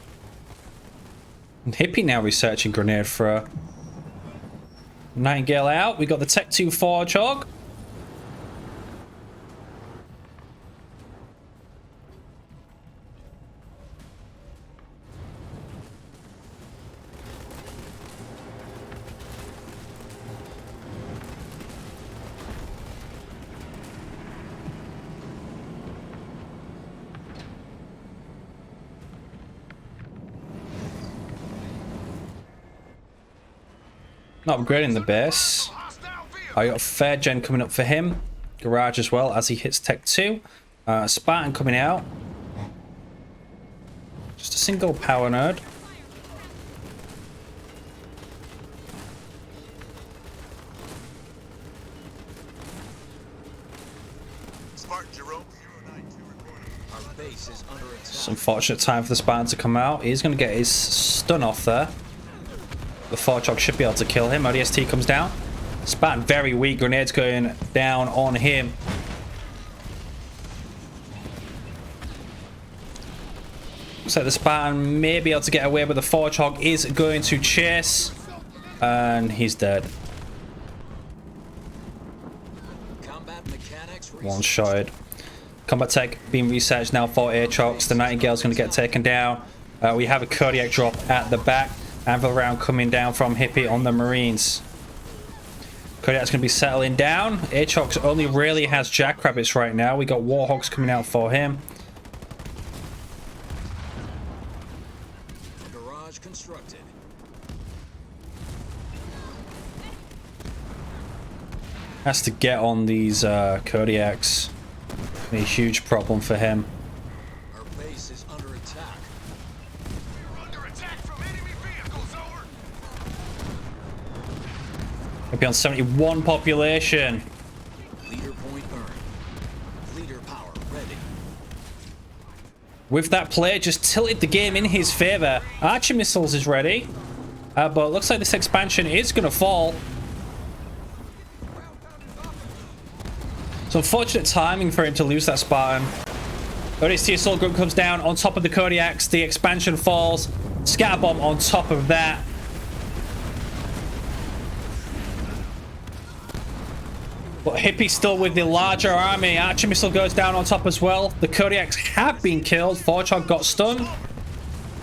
And Hippie now researching grenade throw. Nightingale out. We got the Tech 2 Forchog. Not upgrading the base. I got a fair gen coming up for him. Garage as well as he hits Tech 2. Spartan coming out. Just a single power node. Spartan Jerome 092 reporting. Our base is under attack. It's unfortunate time for the Spartan to come out. He's going to get his stun off there. The Forchog should be able to kill him. ODST comes down. Spartan very weak. Grenades going down on him. So the Spartan may be able to get away, but the Forchog is going to chase. And he's dead. Combat mechanics One-shotted. Combat tech being researched now for Aatrox. The Nightingale's going to get taken down. We have a Kodiak drop at the back. Anvil round coming down from Hippie on the Marines. Kodiak's going to be settling down. Aatrox only really has Jackrabbits right now. We got Warhawks coming out for him. Garage constructed. Has to get on these Kodiaks. Be a huge problem for him. Our base is under attack. Under attack from enemy vehicles, over. Maybe on 71 population. Leader point earned. Leader power ready. With that play, just tilted the game in his favor. Archer missiles is ready. But it looks like this expansion is going to fall. It's unfortunate timing for him to lose that Spartan. ODST Assault Group comes down on top of the Kodiaks. The expansion falls. Scatterbomb on top of that. But Hippie's still with the larger army. Archer missile goes down on top as well. The Kodiaks have been killed. Forchog got stunned.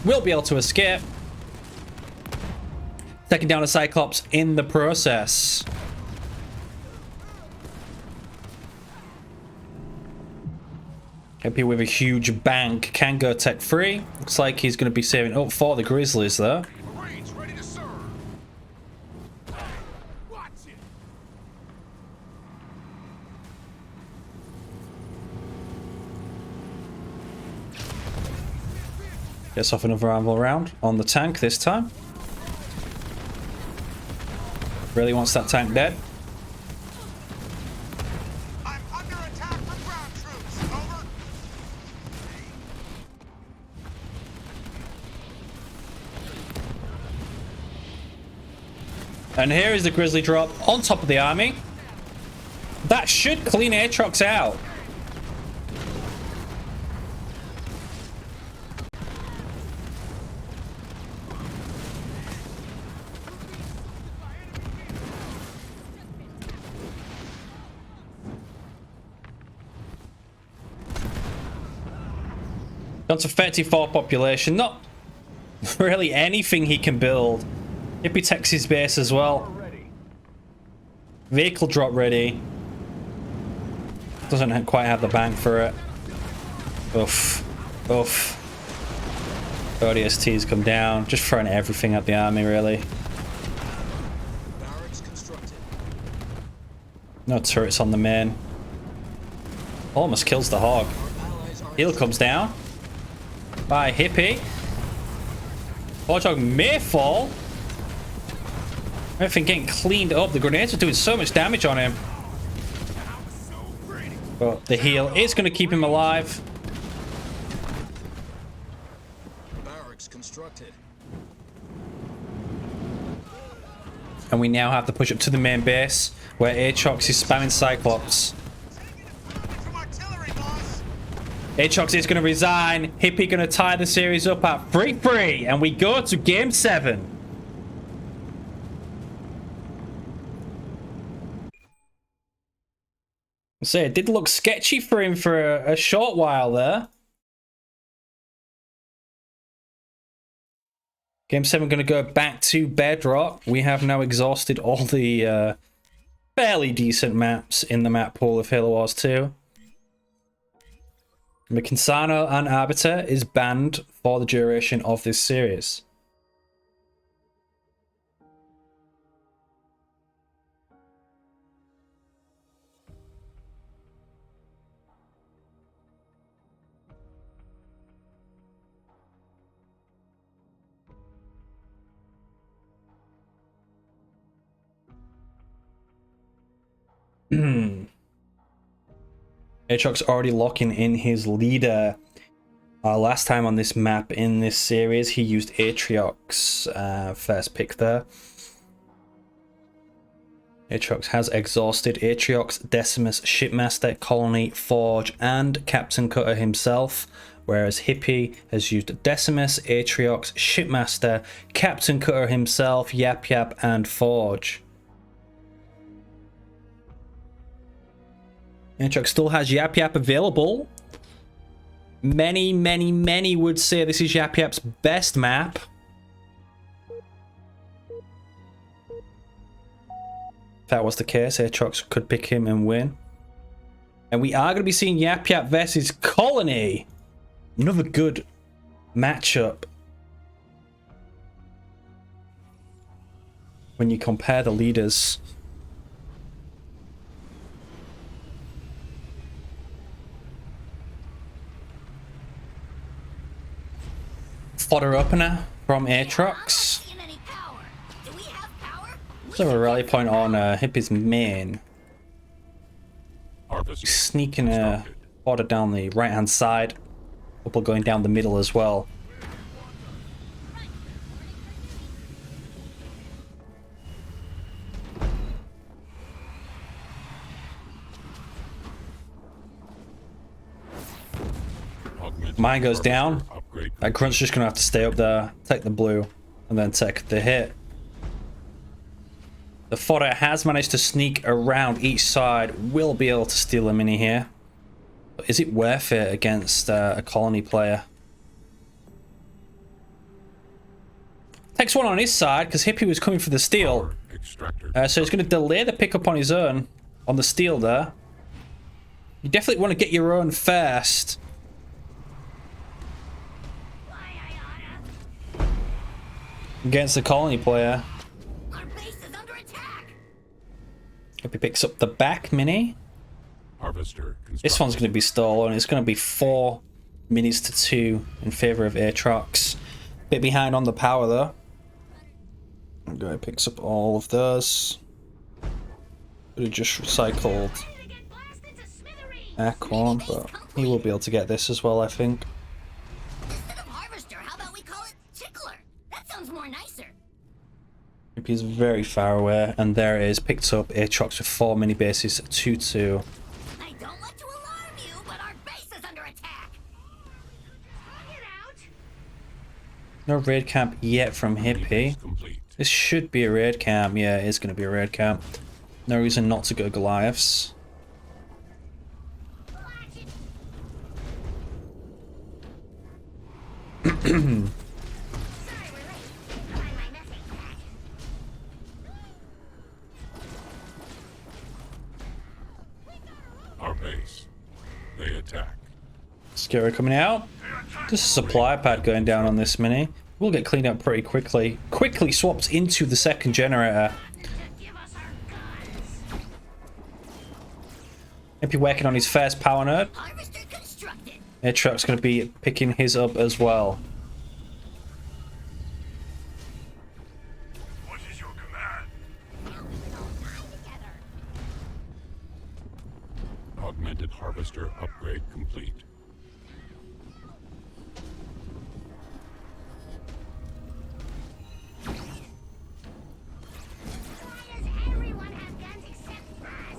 Will be able to escape. Taking down a Cyclops in the process. Hippie with a huge bank can go Tech 3. Looks like he's going to be saving up for the Grizzlies though. Marines ready to serve. Watch it. Gets off another anvil round on the tank this time. Really wants that tank dead. And here is the Grizzly drop on top of the army. That should clean Aatrox out. Down to 34 population. Not really anything he can build. Hippie techs his base as well. Vehicle drop ready. Doesn't quite have the bank for it. Oof. Oof. ODSTs come down. Just throwing everything at the army, really. Barracks constructed. No turrets on the main. Almost kills the hog. Heal comes down. By Hippie. Warthog may fall. Everything getting cleaned up. The grenades are doing so much damage on him. But the heal is going to keep him alive. Barracks constructed. And we now have to push up to the main base where Aatrox is spamming Cyclops. Some artillery, boss! Aatrox is going to resign. Hippie going to tie the series up at 3-3. And we go to game 7. So it did look sketchy for him for a short while there. Game 7 going to go back to Bedrock. We have now exhausted all the fairly decent maps in the map pool of Halo Wars 2. Mechansano and Arbiter is banned for the duration of this series. Aatrox already locking in his leader. Last time on this map in this series, he used Atriox first pick there. Aatrox has exhausted Atriox, Decimus, Shipmaster, Colony, Forge, and Captain Cutter himself, whereas Hippie has used Decimus, Atriox, Shipmaster, Captain Cutter himself, Yap Yap, and Forge. Aatrox still has Yap Yap available. Many would say this is Yap Yap's best map. If that was the case, Aatrox could pick him and win. And we are going to be seeing Yap Yap versus Colony. Another good matchup. When you compare the leaders. Fodder opener from Aatrox. So a rally point on Hippie's main. Sneaking a fodder down the right hand side. Couple going down the middle as well. Mine goes down. That Grunt's just gonna have to stay up there, take the blue, and then take the hit. The fodder has managed to sneak around each side. Will be able to steal a mini here. But is it worth it against a Colony player? Takes one on his side because Hippie was coming for the steal. So he's going to delay the pickup on his own on the steal there. You definitely want to get your own first. Against the Colony player. Our base is under attack. Hippie picks up the back mini. This one's going to be stolen. It's going to be 4 minis to 2 in favor of Aatrox. Bit behind on the power though. Guy picks up all of those. Could have just recycled Acorn, but he will be able to get this as well, I think. Instead of Harvester, how about we call it Tickler? That sounds more nicer. He He's very far away, and there it is, picked up Aatrox with 4 mini bases, 2-2. I don't want to alarm you, but our base is under attack. Get out. No raid camp yet from Hippie. This should be a raid camp. Yeah, it is going to be a raid camp. No reason not to go Goliaths. Our base. They attack. Scary coming out. Just a supply pad going down on this mini. We'll get cleaned up pretty quickly. Quickly swapped into the second generator. Maybe working on his first power node. Harvester constructed. Aatrox going to be picking his up as well. What is your command? Augmented harvester upgrade complete.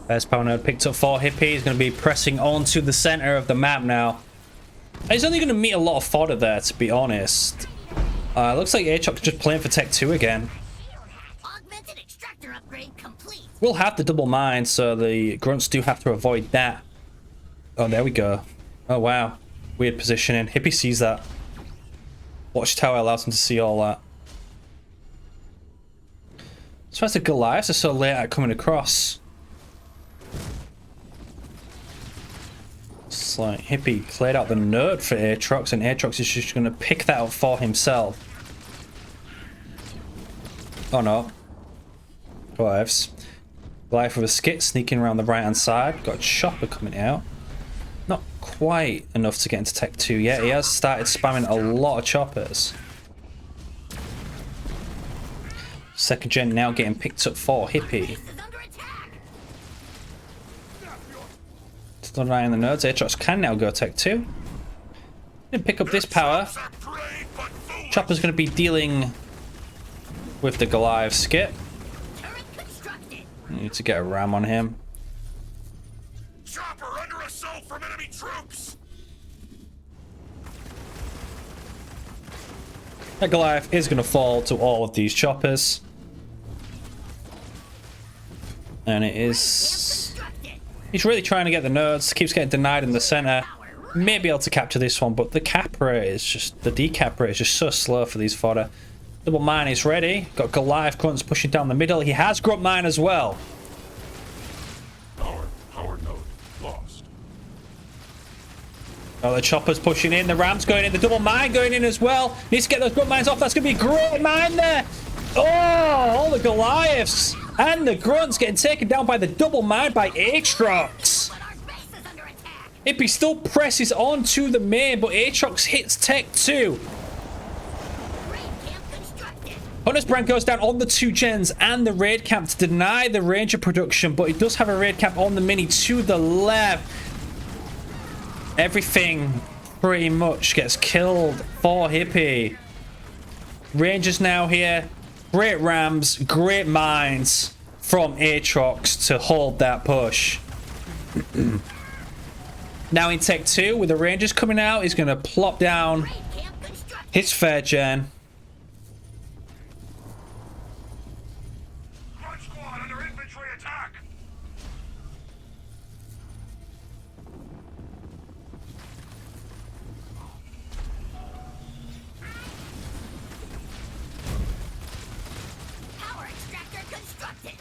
First power node picked up for Hippie. He's going to be pressing on to the center of the map now. He's only going to meet a lot of fodder there, to be honest. Looks like Aatrox just playing for Tech 2 again. Augmented extractor upgrade complete. We'll have the double mine, so the grunts do have to avoid that. Oh, there we go. Oh, wow. Weird positioning. Hippie sees that. Watchtower allows him to see all that. So as the Goliaths are so late at coming across. It's like Hippie cleared out the node for Aatrox, and Aatrox is just going to pick that up for himself. Oh no. Goliaths. Goliath with a skit sneaking around the right hand side. Got a chopper coming out. Not quite enough to get into Tech 2 yet. He has started spamming a lot of choppers. Second gen now getting picked up for Hippie. Still an eye on the nodes. Aatrox can now go Tech 2. Didn't pick up this power. Chopper's going to be dealing with the Goliath skit. Need to get a ram on him. Chopper under assault from enemy troops. That Goliath is going to fall to all of these choppers. And it is... He's really trying to get the nodes. Keeps getting denied in the center. May be able to capture this one, but the cap rate is just... The decap rate is just so slow for these fodder. Double mine is ready. Got Goliath grunts pushing down the middle. He has grunt mine as well. Power node lost. Oh, the chopper's pushing in. The ram's going in. The double mine going in as well. Needs to get those grunt mines off. That's going to be a great mine there. Oh, all the Goliaths and the grunts getting taken down by the double mine by Aatrox. Hippie still presses on to the main, but Aatrox hits Tech 2. Hunter's Brand goes down on the 2 gens and the raid camp to deny the Ranger production, but he does have a raid camp on the mini to the left. Everything pretty much gets killed for Hippie. Rangers now here. Great rams, great mines from Aatrox to hold that push. Now in Tech 2 with the Rangers coming out, he's going to plop down his third gen. Squad under infantry attack. Power extractor constructed.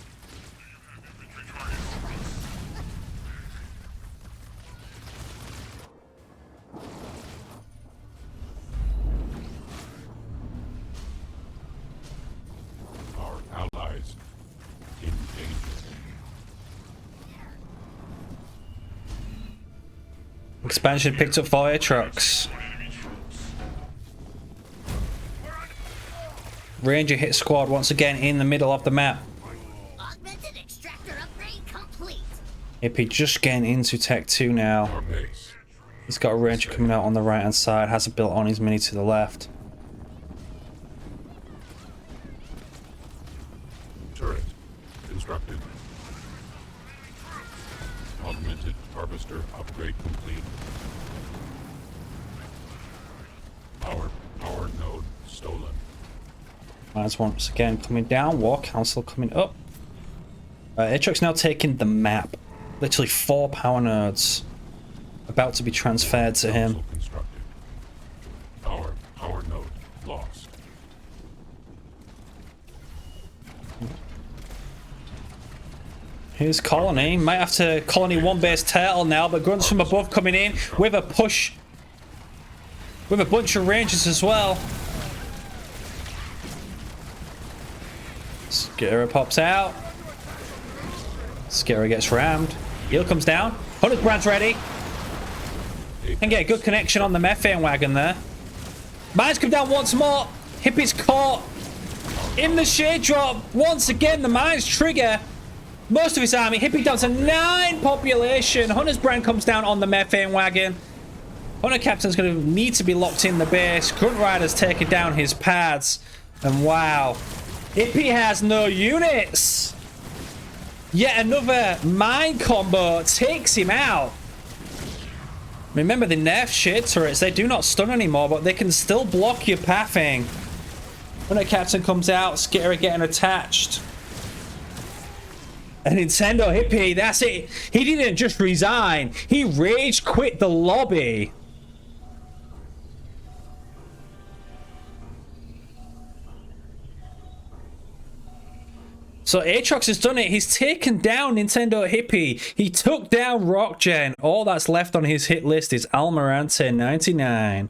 Our allies in danger. Expansion picked up fire trucks. Ranger hit squad once again in the middle of the map. Augmented extractor upgrade complete. Hippie just getting into Tech 2 now. Our base. He's got a Ranger coming out on the right hand side. Has a built on his mini to the left. Mines once again coming down. War Council coming up. Aatrox now taking the map. Literally 4 power nodes about to be transferred to him. Constructed. Our power node lost. Here's Colony. Might have to Colony 1 base turtle now, but grunts from above coming in with a push. With a bunch of rangers as well. Skitter pops out. Skitter gets rammed. Heal comes down. 100 Brand's ready. Can get a good connection on the methane wagon there. Mines come down once more. Hippie's caught in the shade drop. Once again, the mines trigger most of his army. Hippie down to 9 population. Hunter's Brand comes down on the methane wagon. Hunter Captain's going to need to be locked in the base. Grunt Rider's taking down his pads. And wow. Hippie has no units. Yet another mine combo takes him out. Remember, the nerf shade turrets, they do not stun anymore, but they can still block your pathing. Hunter Captain comes out, Skitter getting attached. And Nintendo Hippie, that's it. He didn't just resign, he rage quit the lobby. So Aatrox has done it. He's taken down Nintendo Hippie. He took down Rockgen. All that's left on his hit list is Almirante 99.